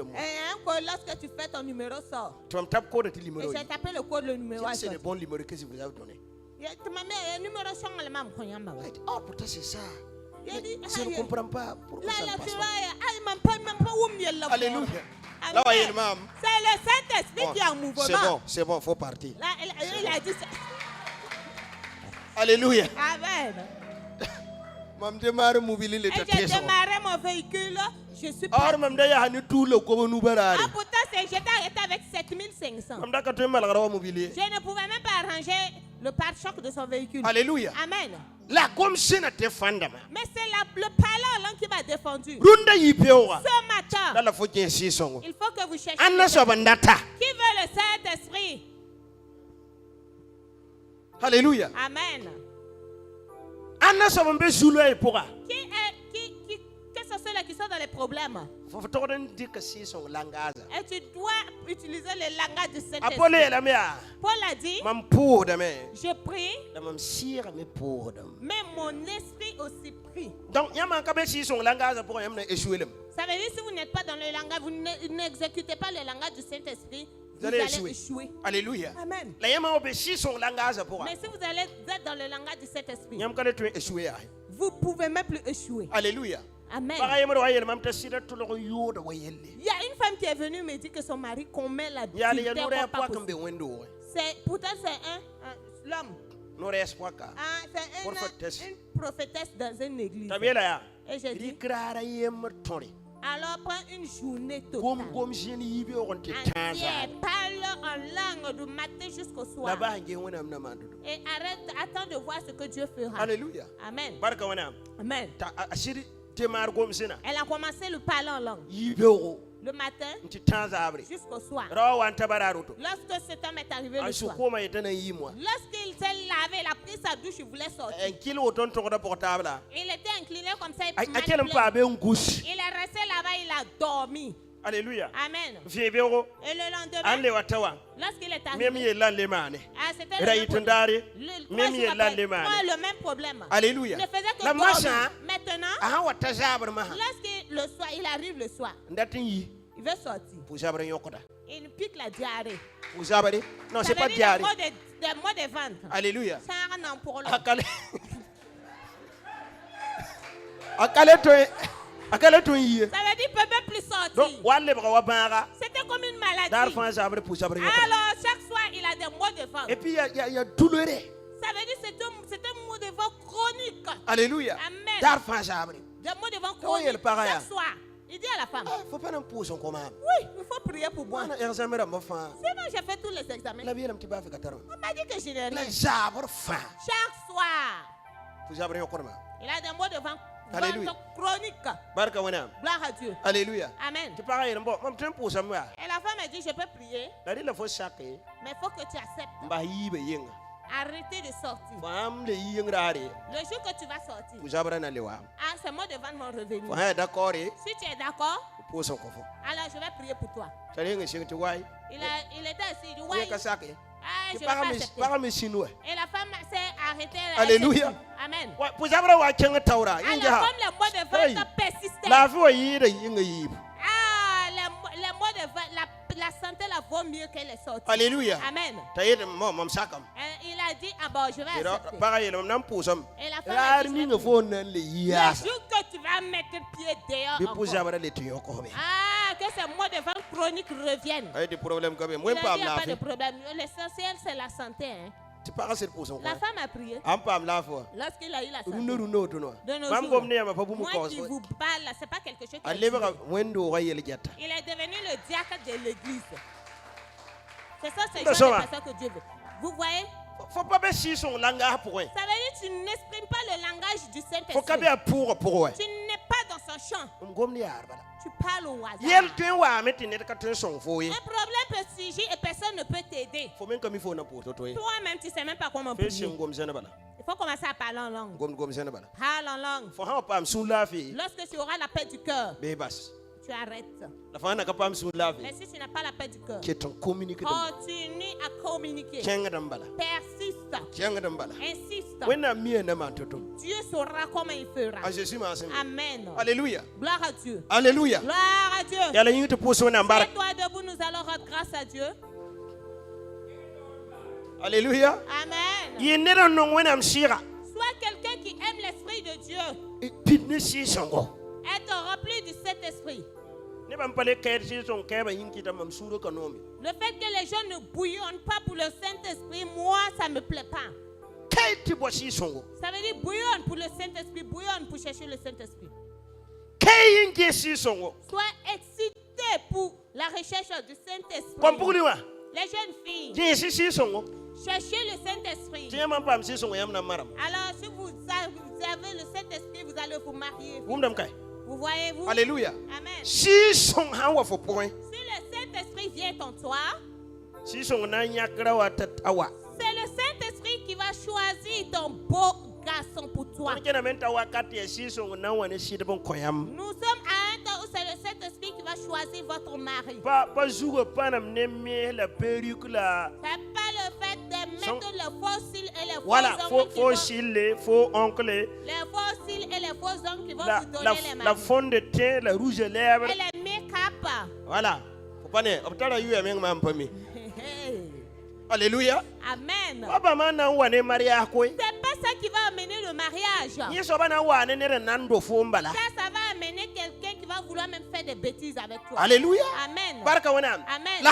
lorsque tu fais ton numéro sort. Tu m'as tapé le numéro. Et j'ai tapé le code, le numéro. C'est le bon numéro que je vous ai donné. Pourtant c'est ça. Je ne comprends pas pourquoi ça ne passe pas. Alléluia. Là, c'est le Saint-Esprit qui est en mouvement. C'est bon, il faut partir. Là, il a dit ça. Alléluia. Amen. J'ai démarré mon véhicule. Je suis parti. Pourtant, j'étais arrêté avec 7500. Je ne pouvais même pas arranger le pare-choc de son véhicule. Alléluia. Amen. Mais c'est le parler en langue qui m'a défendu. Ce matin, il faut que vous cherchiez. Qui veut le Saint-Esprit? Alléluia. Amen. Quels sont ceux-là qui sont dans les problèmes? Et tu dois utiliser le langage de Saint-Esprit. Paul a dit, je prie, mais mon esprit aussi prie. compris. Donc, il y a un peu de son langage pour échouer. Ça veut dire si vous n'êtes pas dans le langage, vous n'exécutez pas le langage du Saint-Esprit, vous allez échouer. Alléluia. Amen. Mais si vous êtes dans le langage du Saint-Esprit, vous ne pouvez même plus échouer. Alléluia. Amen. Il y a une femme qui est venue me dire que son mari commet la pourtant c'est l'homme. C'est une prophétesse dans une église. Et j'ai dit, alors prends une journée totale. Parle en langue du matin jusqu'au soir. Et attends de voir ce que Dieu fera. Alléluia. Amen. Amen. Elle a commencé le parler en langue. Le matin jusqu'au soir. Lorsque cet homme est arrivé le soir, lorsqu'il s'est lavé, il a pris sa douche, il voulait sortir. Il était incliné comme ça. Il est resté là-bas, il a dormi. Alléluia. Amen. Et le lendemain, lorsqu'il est arrivé, c'était le même problème. Alléluia. Il ne faisait que dormir. Maintenant, lorsque le soir, il arrive le soir, il veut sortir. Il pique la diarrhée. Non, c'est pas diarrhée. Des mots de ventre. Alléluia. Ça veut dire qu'il ne peut même plus sortir. C'était comme une maladie. Alors, chaque soir, il a des maux de ventre. Et puis, il y a douloureux. Ça veut dire que c'est un mot de ventre chronique. Alléluia. Amen. Des maux de ventre chroniques. Chaque soir. Il dit à la femme, faut pas un pouce en commun. oui, il faut prier pour moi. Sinon, j'ai fait tous les examens. On m'a dit que je n'ai rien. Chaque soir, il a des maux de ventre chroniques. Gloire à Dieu. Alléluia. Amen. Et la femme a dit, je peux prier, mais il faut que tu acceptes. Arrêtez de sortir. Le jour que tu vas sortir, ces mots de ventre vont revenir. Si tu es d'accord, alors je vais prier pour toi. Il était assis, il dit, ouais. Je vais pas accepter. Et la femme s'est arrêtée. Alléluia. Amen. Alors, comme les mots de ventre persistaient. Les mots de ventre, la santé la vaut mieux qu'elle est sortie. Alléluia. Amen. Il a dit, ah bon, je vais accepter. Et la femme a dit, le jour que tu vas mettre pied dehors encore, que ces mots de ventre chroniques reviennent. Il a dit, il n'y a pas de problème. L'essentiel, c'est la santé. Hein. La femme a prié. Lorsqu'il a eu la santé. De nos jours, moi qui vous parle, ce n'est pas quelque chose qui est il est devenu le diacre de l'église. C'est ça, c'est le genre de personne que Dieu veut. Vous voyez? Ça veut dire que tu n'exprimes pas le langage du Saint-Esprit. Tu n'es pas dans son champ. Tu parles au hasard. Un problème peut surgir et personne ne peut t'aider. Toi-même, tu ne sais même pas comment prier. Il faut commencer à parler en langue. Parle en langue. Lorsque tu auras la paix du cœur, tu arrêtes. Mais si tu n'as pas la paix du cœur, continue à communiquer. Persiste. Insiste. Dieu saura comment il fera. Amen. Alléluia. Gloire à Dieu. Alléluia. Gloire à Dieu. Et toi debout, nous allons rendre grâce à Dieu. Alléluia. Amen. Sois quelqu'un qui aime l'Esprit de Dieu. Être rempli du Saint-Esprit. Le fait que les gens ne bouillonnent pas pour le Saint-Esprit, moi, ça ne me plaît pas. Ça veut dire bouillonne pour le Saint-Esprit, bouillonne pour chercher le Saint-Esprit. Sois excité pour la recherche du Saint-Esprit. Les jeunes filles, cherchez le Saint-Esprit. Alors, si vous avez le Saint-Esprit, vous allez vous marier. Vous voyez-vous? Alléluia. Amen. Si le Saint-Esprit vient en toi, c'est le Saint-Esprit qui va choisir ton beau garçon pour toi. Nous sommes à un temps où c'est le Saint-Esprit qui va choisir votre mari. C'est pas le fait de mettre les faux cils et les faux ongles. Les faux cils et les des faux hommes qui vont vous donner les maris. La fond de teint, le rouge à lèvres. Et les make-up. Voilà. Alléluia. Amen. C'est pas ça qui va amener le mariage. Ça va amener quelqu'un qui va vouloir même faire des bêtises avec toi. Alléluia. Amen. Amen. Mais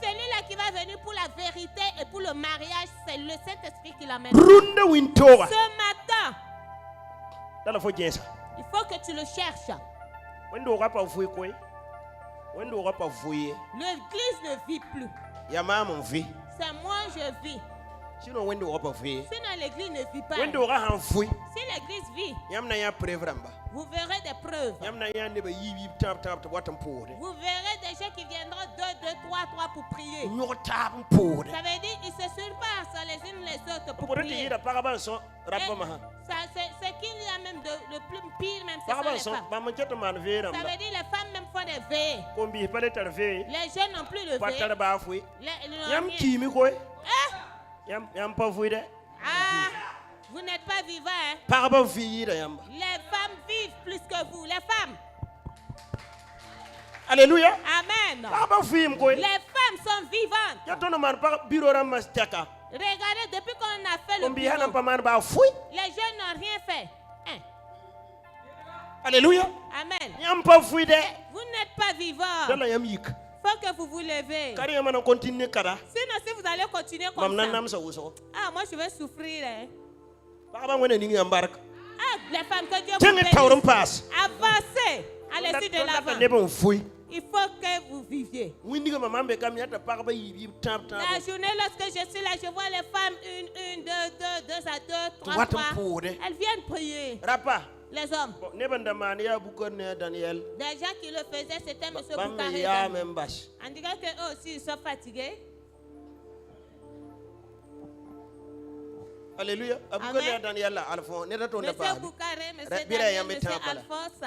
celui-là qui va venir pour la vérité et pour le mariage, c'est le Saint-Esprit qui l'amène. Ce matin, il faut que tu le cherches. L'église ne vit plus. C'est moi je vis. Sinon l'église ne vit pas. Si l'église vit, vous verrez des preuves. Vous verrez des gens qui viendront 2, 3 pour prier. Ça veut dire qu'ils se surpassent les unes les autres pour prier. C'est qu'il y a même le plus pire même, c'est les femmes. Ça veut dire les femmes même font des veillées. Les jeunes n'ont plus de veillées. Vous n'êtes pas vivant. Hein? Les femmes vivent plus que vous. Les femmes. Alléluia. Amen. Les femmes sont vivantes. Regardez, depuis qu'on a fait le bureau, les jeunes n'ont rien fait. Hein? Alléluia. Amen. Vous n'êtes pas vivant. Faut que vous vous levez. Sinon, si vous allez continuer comme ça, moi je vais souffrir. Hein? Les femmes que Dieu vous bénisse. Avancez. Allez-y de l'avant. Il faut que vous viviez. La journée, lorsque je suis là, je vois les femmes, 1, 2 à 2, 3. Elles viennent prier. Les hommes. Des gens qui le faisaient, c'était M. Boukhari. On dirait qu'eux aussi, ils sont fatigués. Alléluia. Monsieur Boukhari, M. Daniel, M. Alphonse.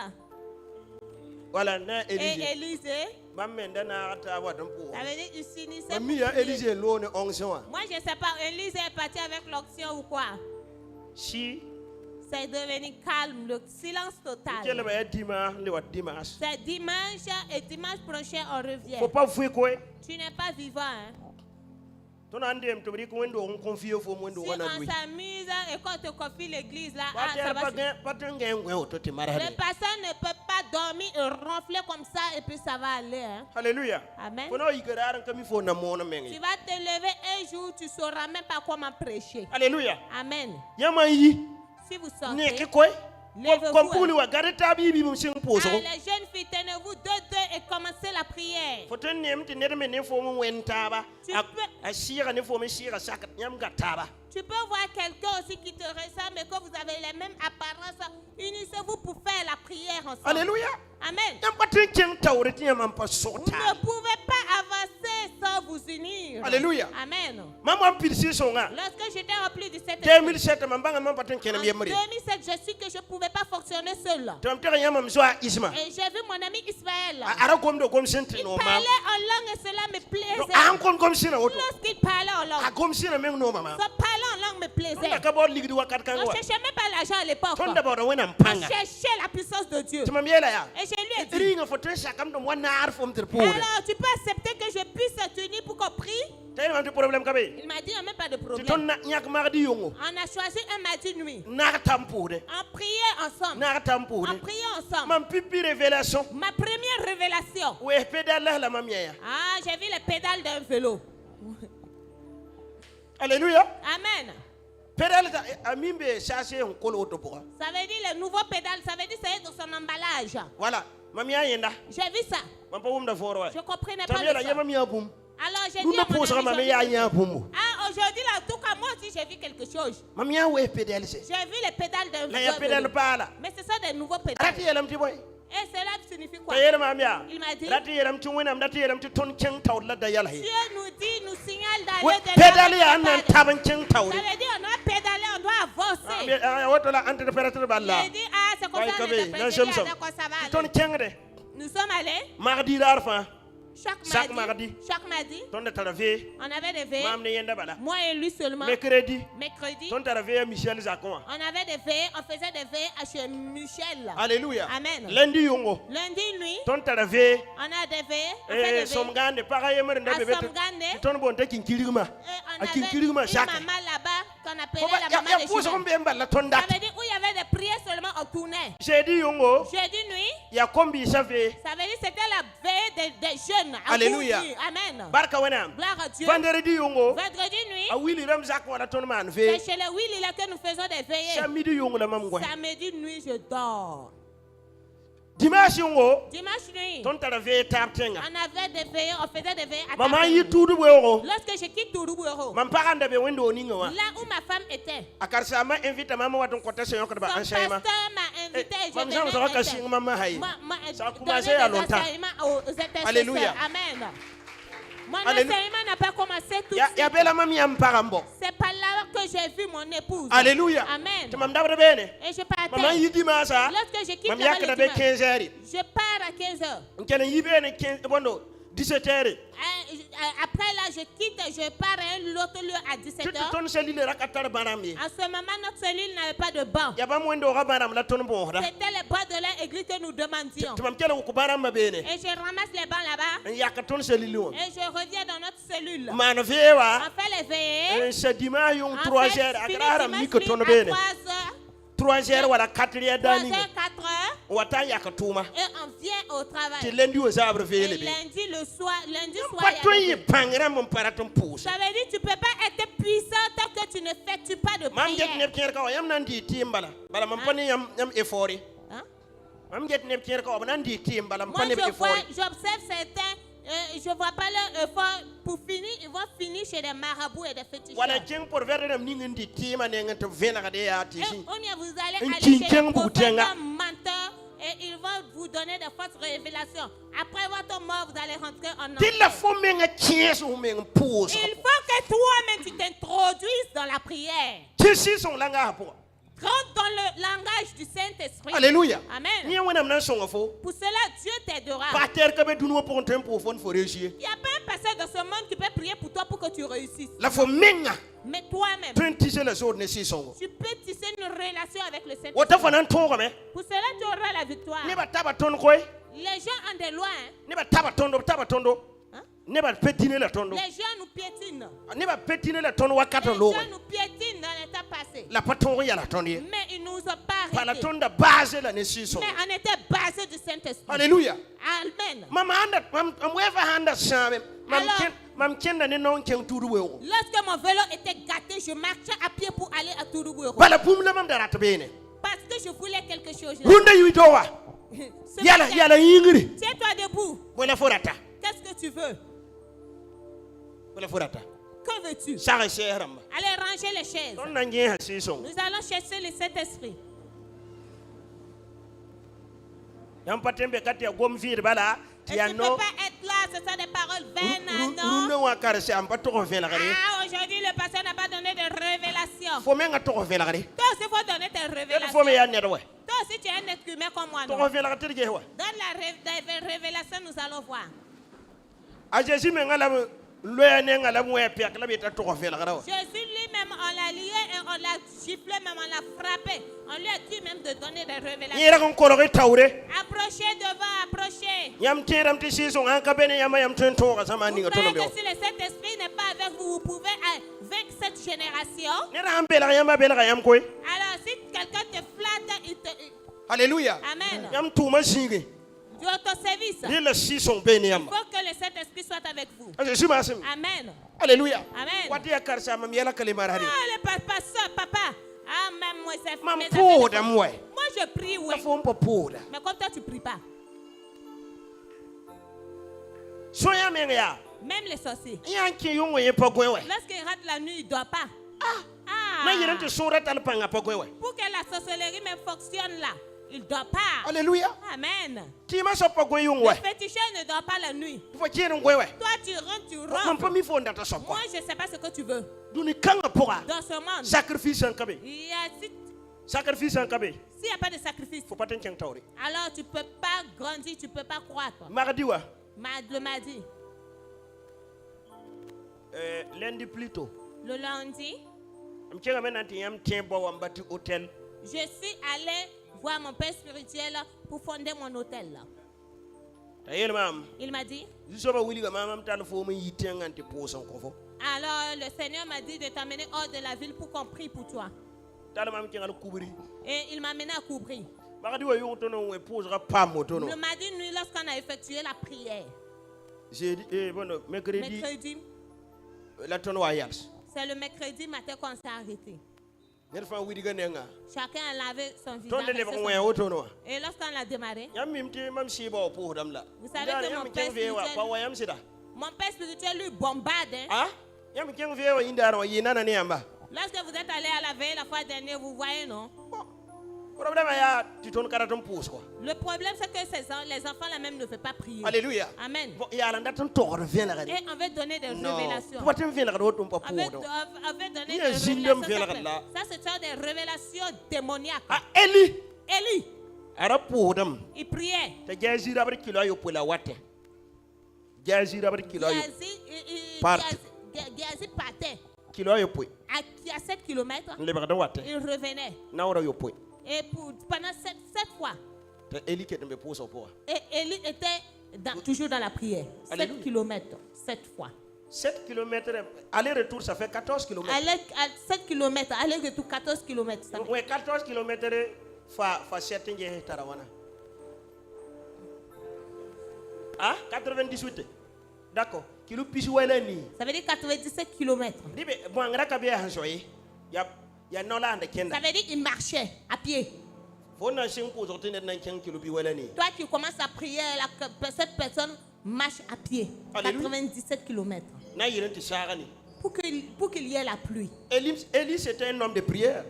Voilà, et Élisée. Ça veut dire ils s'initient. Moi, je ne sais pas, Élisée est parti avec l'onction ou quoi? Si. C'est devenu calme, le silence total. C'est dimanche et dimanche prochain on revient. Tu n'es pas vivant. Hein? Si on s'amuse et qu'on te confie l'église là, ça va. Le pasteur ne peut pas dormir et ronfler comme ça et puis ça va aller. Hein? Alléluia. Amen. Tu vas te lever un jour, tu ne sauras même pas comment prêcher. Alléluia. Amen. Si vous sortez, levez-vous. Les jeunes filles, tenez-vous 2 et commencez la prière. Tu peux voir quelqu'un aussi qui te ressemble et que vous avez les mêmes apparences. Unissez-vous pour faire la prière ensemble. Alléluia. Amen. Vous ne pouvez pas avancer sans vous unir. Alléluia. Amen. Lorsque j'étais rempli du Saint-Esprit, en 2007, je suis que je ne pouvais pas fonctionner seul. Et j'ai vu mon ami Ismaël. Il parlait en langue et cela me plaisait. Lorsqu'il parlait en langue, en langue me plaisait. On ne cherchait même pas l'argent à l'époque. On cherchait la puissance de Dieu. Et je lui ai dit, alors tu peux accepter que je puisse t'unir pour qu'on prie? Il m'a dit, il n'y a même pas de problème. On a choisi un mardi nuit. On priait ensemble. Ma première révélation. J'ai vu les pédales d'un vélo. Alléluia. Amen. Ça veut dire le nouveau pédale, ça veut dire c'est dans son emballage. Voilà. J'ai vu ça. Je ne comprenais pas le son. Alors j'ai dit à mon ami, aujourd'hui là, en tout cas moi aussi j'ai vu quelque chose. J'ai vu les pédales d'un vélo. Mais c'est ça des nouveaux pédales. Et cela signifie quoi? Il m'a dit, Dieu nous dit, nous signale d'aller de l'avant. Ça veut dire on doit pédaler, on doit avancer. Il dit, c'est comme ça, nous sommes allés. Chaque mardi. On avait des veillées. Moi et lui seulement. Mercredi. On avait des veillées, on faisait des veillées chez Michel. Alléluia. Amen. Lundi nuit. On a des veillées. On fait des veillées. On avait une maman là-bas qu'on appelait la maman de Jésus. Ça veut dire où il y avait des prières seulement on tournait. Jeudi nuit. Ça veut dire c'était la veille des jeunes. Alléluia. Amen. Gloire à Dieu. Vendredi nuit. C'est chez les Willy là que nous faisons des veillées. Samedi nuit je dors. Dimanche nuit. On avait des veillées, on faisait des veillées à lorsque je quitte Touroubuero, là où ma femme était, son pasteur m'a invité, Alléluia. Amen. Mon enseignement n'a pas commencé tout de suite. C'est pas là que j'ai vu mon épouse. Alléluia. Amen. Et je partais. Lorsque je quitte le dimanche, je pars à 15h. 17h. Après là, je quitte, je pars à un autre lieu à 17h. En ce moment, notre cellule n'avait pas de banc. C'était les bancs de l'église que nous demandions. Et je ramasse les bancs là-bas. Et je reviens dans notre cellule. On fait les veillées. On fait 3 heures. 3h ou 4h d'année. 4h. Et on vient au travail. Et lundi le soir, ça veut dire tu ne peux pas être puissant tant que tu ne fais pas de prière. Moi j'observe certains. Je ne vois pas leur effort pour finir. Ils vont finir chez des marabouts et des féticheurs. Vous allez aller chez les prophètes menteurs et ils vont vous donner des fausses révélations. Après votre mort, vous allez rentrer en enfer. Il faut que toi-même tu t'introduises dans la prière. Rentre dans le langage du Saint-Esprit. Alléluia. Amen. Pour cela, Dieu t'aidera. Il n'y a pas un pasteur dans ce monde qui peut prier pour toi pour que tu réussisses. Mais toi-même, tu peux tisser une relation avec le Saint-Esprit. Pour cela, tu auras la victoire. Les gens ont des lois. Les gens nous piétinent. Les gens nous piétinent dans l'état passé. Mais ils nous ont pas arrêtés. Mais on était basé du Saint-Esprit. Alléluia. Amen. Lorsque mon vélo était gâté, je marchais à pied pour aller à Touroubuero. Parce que je voulais quelque chose. Tiens-toi debout. Qu'est-ce que tu veux? Que veux-tu? Allez ranger les chaises. Nous allons chercher le Saint-Esprit. Et tu ne peux pas être là, ce sont des paroles vaines, non? Aujourd'hui, le pasteur n'a pas donné de révélation. Toi aussi, il faut donner tes révélations. Toi aussi, tu es un être humain comme moi, non? Dans la révélation, nous allons voir. Jésus lui-même, on l'a lié et on l'a giflé, même on l'a frappé. On lui a dit même de donner des révélations. Approchez devant, approchez. Vous croyez que si le Saint-Esprit n'est pas avec vous, vous pouvez vaincre cette génération. Alors si quelqu'un te flatte, il te... Alléluia. Amen. Du autoservice. Il faut que le Saint-Esprit soit avec vous. Amen. Alléluia. Amen. Ah, le papa. Ah, même moi, moi je prie, oui. Mais comme toi, tu ne pries pas. Même les sorciers. Lorsqu'ils rentrent la nuit, ils ne dorment pas. Pour que la sorcellerie même fonctionne là, il ne dort pas. Alléluia. Amen. Le féticheur ne dort pas la nuit. Toi, tu rentres, tu rentres. Moi, je ne sais pas ce que tu veux. Dans ce monde, sacrifice en cabé. Il y a Sacrifice en cabé. S'il n'y a pas de sacrifice, alors tu ne peux pas grandir, tu ne peux pas croître. Le mardi. Lundi plutôt. Le lundi. Je suis allé voir mon père spirituel pour fonder mon hôtel. Il m'a dit. Alors le Seigneur m'a dit de t'amener hors de la ville pour qu'on prie pour toi. Et il m'a amené à Koubri. Le mardi nuit, lorsqu'on a effectué la prière. Mercredi. C'est le mercredi matin qu'on s'est arrêté. Chacun a lavé son visage. Et lorsqu'on a démarré, vous savez que mon père spirituel lui bombarde. Lorsque vous êtes allé à la veille la fois dernière, vous voyez, non? Le problème, c'est que les enfants là même ne peuvent pas prier. Alléluia. Amen. Et on veut donner des révélations. On veut donner des révélations. Ça, c'est des révélations démoniaques. Élie. Il priait. Géasi partait. À 7 km, il revenait. Et pendant 7 fois. Et Élie était toujours dans la prière. 7 km, 7 fois. 7 km, aller-retour, ça fait 14 km. 7 km, aller-retour, 14 km. Oui, 14 km, fa 7 Ah, 98. D'accord. Ça veut dire 97 km. Ça veut dire qu'il marchait à pied. Toi qui commences à prier, cette personne marche à pied. 97 km. Pour qu'il y ait la pluie. Élie, c'était un homme de prière.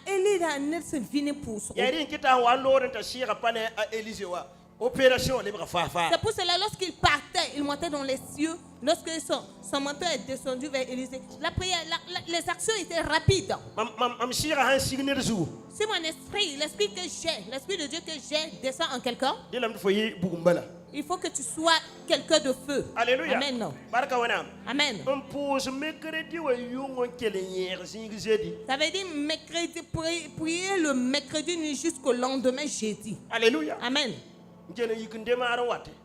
Élie est venu pour ça. C'est pour cela lorsqu'il partait, il montait dans les cieux. Lorsque son manteau est descendu vers Élisée, la prière, les actions étaient rapides. Si mon esprit, l'esprit de Dieu que j'ai descend en quelqu'un, il faut que tu sois quelqu'un de feu. Alléluia. Amen. Amen. Ça veut dire mercredi, prier le mercredi nuit jusqu'au lendemain jeudi. Alléluia. Amen.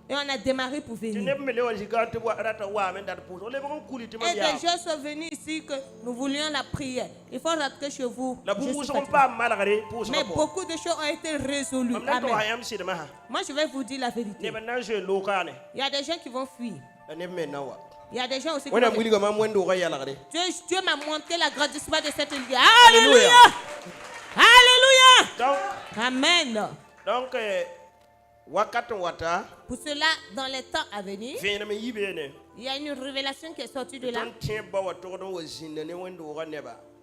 Et on a démarré pour venir. Et des gens sont venus ici que nous voulions la prière. Il faut rentrer chez vous. Mais beaucoup de choses ont été résolues. Amen. Moi, je vais vous dire la vérité. Il y a des gens qui vont fuir. Il y a des gens aussi qui vont fuir. Dieu m'a montré l'agrandissement de cette île. Alléluia. Alléluia. Amen. Donc, pour cela, dans les temps à venir, il y a une révélation qui est sortie de là.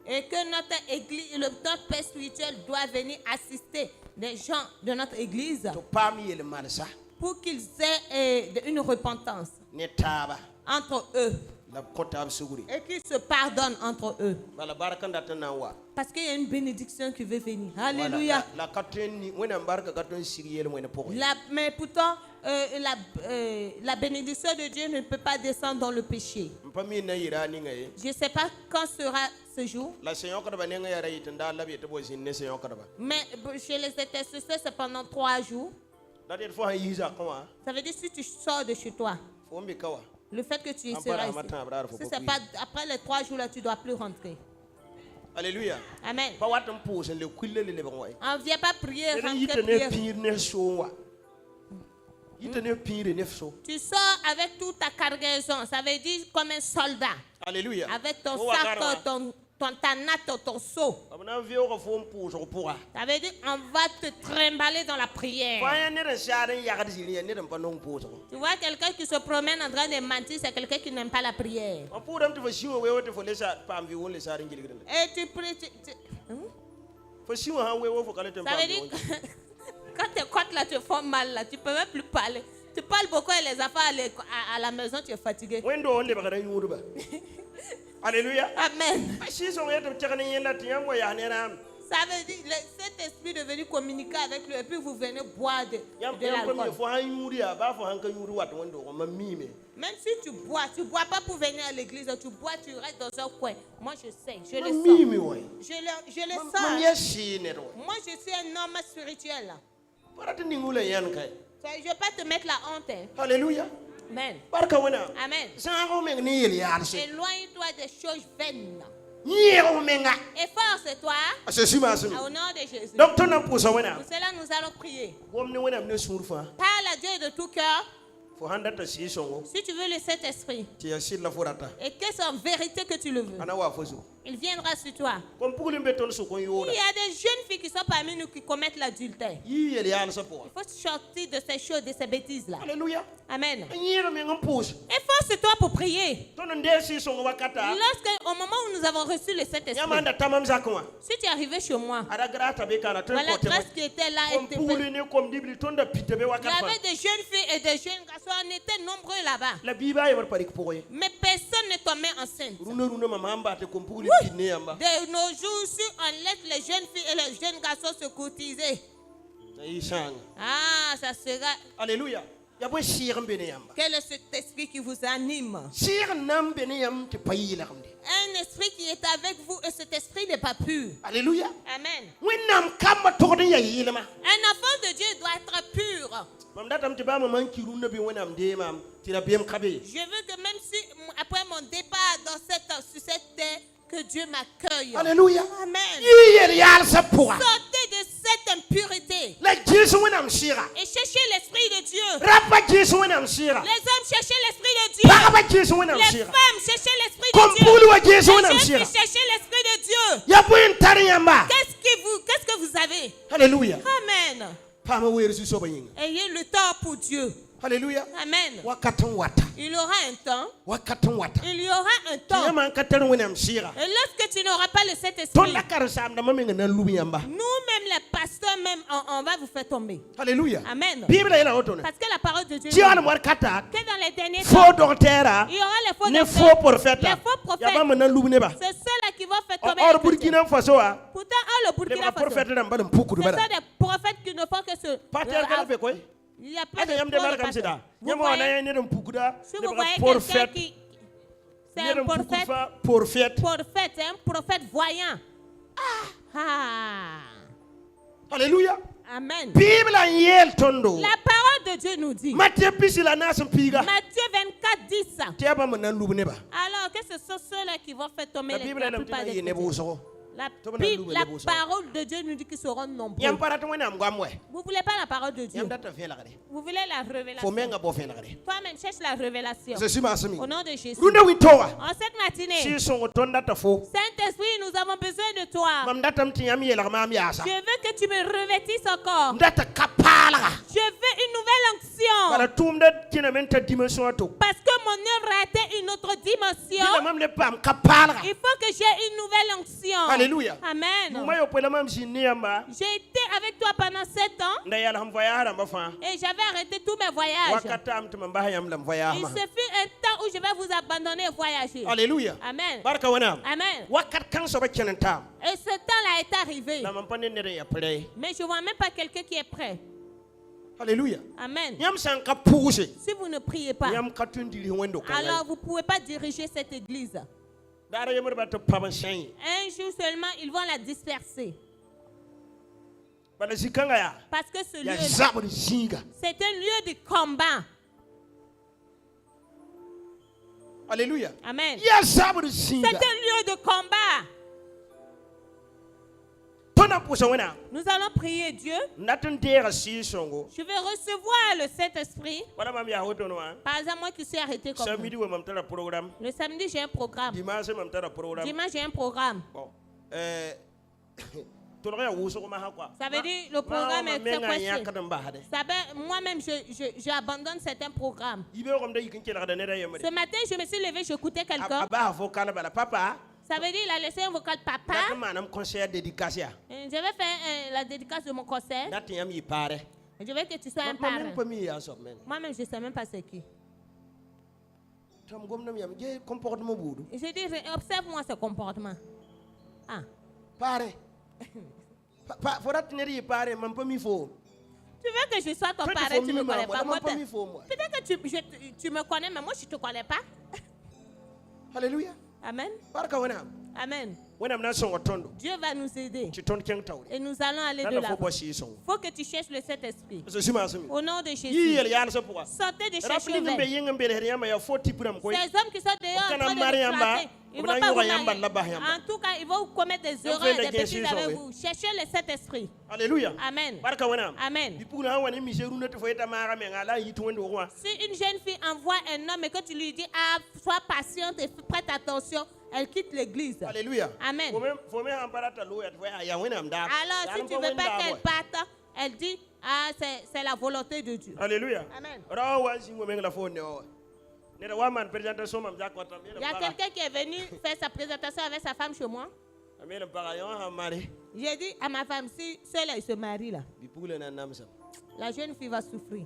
Et que notre église, notre père spirituel doit venir assister des gens de notre église pour qu'ils aient une repentance entre eux. Et qu'ils se pardonnent entre eux. Parce qu'il y a une bénédiction qui veut venir. Alléluia. Mais pourtant, la bénédiction de Dieu ne peut pas descendre dans le péché. Je ne sais pas quand sera ce jour. Mais chez les intercesseurs, c'est pendant 3 jours. Ça veut dire si tu sors de chez toi, le fait que tu seras ici, si c'est pas après les 3 jours là, tu ne dois plus rentrer. Alléluia. Amen. On ne vient pas prier, rentrer prier. Tu sors avec toute ta cargaison, ça veut dire comme un soldat. Alléluia. Avec ton sac, ton tanat, ton seau. Ça veut dire on va te trimballer dans la prière. Tu vois quelqu'un qui se promène en train de mentir, c'est quelqu'un qui n'aime pas la prière. Et tu pries. Ça veut dire quand tes côtes là te font mal, là, tu ne peux même plus parler. Tu parles beaucoup et les affaires à la maison, tu es fatigué. Alléluia. Amen. Ça veut dire cet esprit de venir communiquer avec lui et puis vous venez boire de l'alcool. Même si tu bois pas pour venir à l'église, tu bois, tu restes dans un coin. Moi je sais, je le sens. Je le sens. Moi je suis un homme spirituel. Je ne vais pas te mettre la honte. Alléluia. Amen. Amen. Éloigne-toi des choses vaines. Efforce-toi au nom de Jésus. Pour cela, nous allons prier. Parle à Dieu de tout cœur. Si tu veux le Saint-Esprit et que c'est en vérité que tu le veux, il viendra sur toi. Il y a des jeunes filles qui sont parmi nous qui commettent l'adultère. Il faut sortir de ces choses, de ces bêtises-là. Alléluia. Amen. Efforce-toi pour prier. Au moment où nous avons reçu le Saint-Esprit, si tu es arrivé chez moi, voilà la grâce qui était là. Il y avait des jeunes filles et des jeunes garçons, on était nombreux là-bas. Mais personne ne tombait enceinte. De nos jours, si on laisse les jeunes filles et les jeunes garçons se courtiser, ça sera. Alléluia. Quel est cet esprit qui vous anime? Un esprit qui est avec vous et cet esprit n'est pas pur. Alléluia. Amen. Un enfant de Dieu doit être pur. Je veux que même si après mon départ sur cette terre, que Dieu m'accueille. Alléluia. Amen. Sortez de cette impureté. Et cherchez l'esprit de Dieu. Les hommes cherchez l'esprit de Dieu. Les femmes cherchez l'esprit de Dieu. Les jeunes cherchez l'esprit de Dieu. Qu'est-ce que vous avez? Alléluia. Amen. Ayez le temps pour Dieu. Alléluia. Amen. Il y aura un temps. Il y aura un temps. Et lorsque tu n'auras pas le Saint-Esprit, nous-mêmes les pasteurs, on va vous faire tomber. Alléluia. Amen. Parce que la parole de Dieu dit que dans les derniers temps, il y aura les faux prophètes. Les faux prophètes. C'est ceux-là qui vont faire tomber les chrétiens. Pourtant, le Burkina Faso, ce sont des prophètes qui ne font que ce. Il n'y a pas de prophète. Si vous voyez quelqu'un qui... C'est un prophète. C'est un prophète voyant. Alléluia. Amen. La parole de Dieu nous dit. Matthieu 24, 10. Alors que ce sont ceux-là qui vont faire tomber la plupart des chrétiens. La parole de Dieu nous dit qu'ils seront nombreux. Vous ne voulez pas la parole de Dieu. Vous voulez la révélation. Toi-même, cherche la révélation. Au nom de Jésus. En cette matinée, Saint-Esprit, nous avons besoin de toi. Je veux que tu me revêtisses encore. Je veux une nouvelle onction. Parce que mon œuvre a atteint une autre dimension. Il faut que j'ai une nouvelle onction. Alléluia. Amen. J'ai été avec toi pendant 7 ans. Et j'avais arrêté tous mes voyages. Il se fut un temps où je vais vous abandonner et voyager. Alléluia. Amen. Amen. Et ce temps-là est arrivé. Mais je ne vois même pas quelqu'un qui est prêt. Alléluia. Amen. Si vous ne priez pas, alors vous ne pouvez pas diriger cette église. Un jour seulement, ils vont la disperser. Parce que ce lieu, c'est un lieu de combat. Alléluia. Amen. C'est un lieu de combat. Nous allons prier Dieu. Je vais recevoir le Saint-Esprit. Par exemple, moi qui suis arrêté comme ça. Le samedi, j'ai un programme. Dimanche, j'ai un programme. Ça veut dire le programme est séquestré. Moi-même, j'abandonne certains programmes. Ce matin, je me suis levé, j'écoutais quelqu'un. Ça veut dire qu'il a laissé un vocal papa. Je vais faire la dédicace de mon concert. Je veux que tu sois un parrain. Moi-même, je ne sais même pas c'est qui. Je dis, observe-moi ce comportement. Tu veux que je sois ton parrain, tu ne me connais pas. Peut-être que tu me connais, mais moi je ne te connais pas. Alléluia. Amen. Amen. Dieu va nous aider. Et nous allons aller de l'avant. Il faut que tu cherches le Saint-Esprit. Au nom de Jésus. Sortez de chercher vers. Ces hommes qui sont dehors en train de vous frapper, ils vont pas vous marier. En tout cas, ils vont commettre des erreurs et des bêtises avec vous. Cherchez le Saint-Esprit. Alléluia. Amen. Amen. Si une jeune fille envoie un homme et que tu lui dis, ah, sois patiente et prête attention, elle quitte l'église. Alléluia. Amen. Alors, si tu ne veux pas qu'elle parte, elle dit, ah, c'est la volonté de Dieu. Alléluia. Amen. Il y a quelqu'un qui est venu faire sa présentation avec sa femme chez moi. J'ai dit à ma femme, si celle-là se marie là, la jeune fille va souffrir.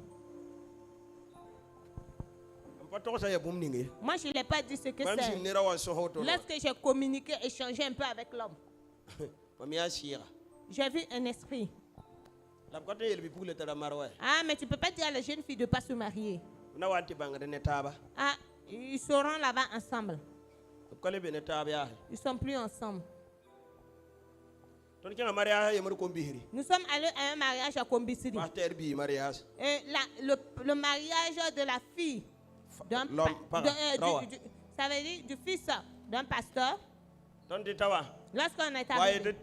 Moi, je ne l'ai pas dit ce que c'est. Lorsque j'ai communiqué, échangé un peu avec l'homme, j'ai vu un esprit. Ah, mais tu ne peux pas dire à la jeune fille de ne pas se marier. Ah, ils seront là-bas ensemble. Ils ne sont plus ensemble. Nous sommes allés à un mariage à Kombisiri. Et le mariage de la fille, ça veut dire du fils d'un pasteur. Lorsqu'on est arrivé,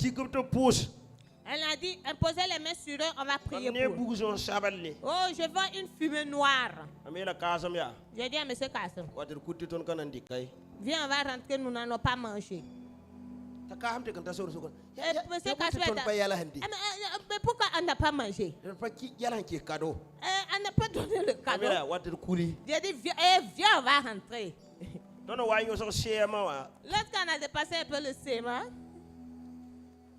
elle a dit, imposez les mains sur eux, on va prier pour eux. Oh, je vois une fumée noire. J'ai dit à M. Kassim, viens, on va rentrer, nous n'allons pas manger. M. Kassim, mais pourquoi on n'a pas mangé? On n'a pas donné le cadeau. J'ai dit, viens, on va rentrer. Lorsqu'on a dépassé un peu le séma, hein?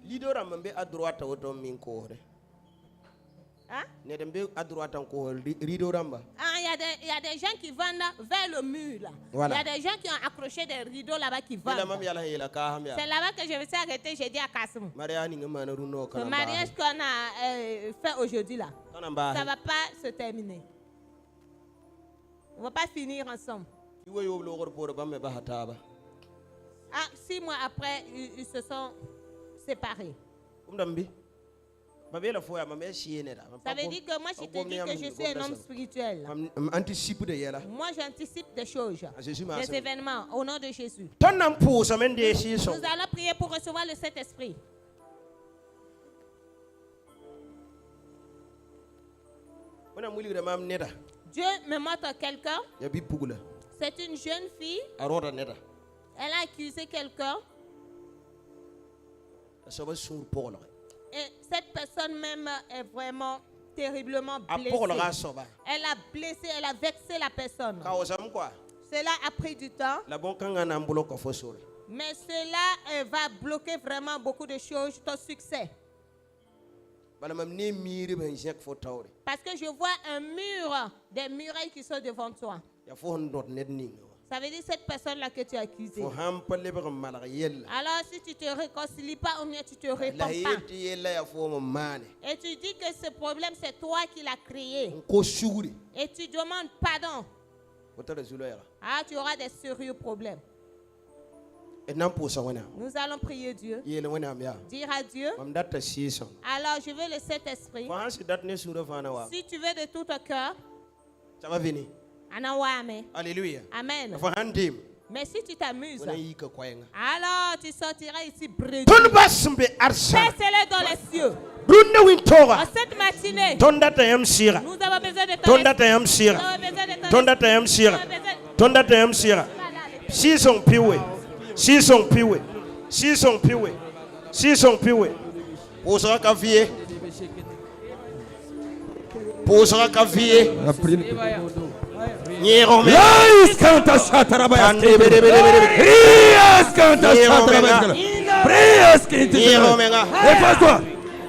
Il y a des gens qui vendent vers le mur. Là. Voilà. Il y a des gens qui ont accroché des rideaux là-bas qui vendent. C'est là-bas que je me suis arrêté. J'ai dit à Kassim, le mariage qu'on a fait aujourd'hui là, ça ne va pas se terminer. On ne va pas finir ensemble. 6 mois après, ils se sont séparés. Ça veut dire que moi, je te dis que je suis un homme spirituel. Moi, j'anticipe des choses, des événements, au nom de Jésus. Nous allons prier pour recevoir le Saint-Esprit. Dieu me montre quelqu'un. C'est une jeune fille. Elle a accusé quelqu'un. Et cette personne même est vraiment terriblement blessée. Elle a blessé, elle a vexé la personne. Cela a pris du temps. Mais cela va bloquer vraiment beaucoup de choses, ton succès. Parce que je vois un mur, des murailles qui sont devant toi. Ça veut dire cette personne-là que tu as accusée. Alors si tu ne te réconcilies pas, ou bien tu ne te réponds pas. Et tu dis que ce problème, c'est toi qui l'as créé. Et tu demandes pardon. Ah, tu auras des sérieux problèmes. Nous allons prier Dieu. Dire à Dieu. Alors je veux le Saint-Esprit. Si tu veux de tout ton cœur. Ça va venir. Alléluia. Amen. Mais si tu t'amuses, alors tu sortiras ici brédé. Baisse-le dans les cieux. En cette matinée, nous avons besoin de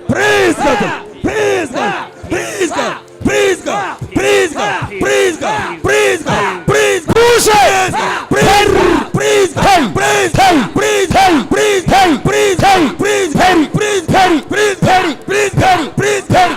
Prise,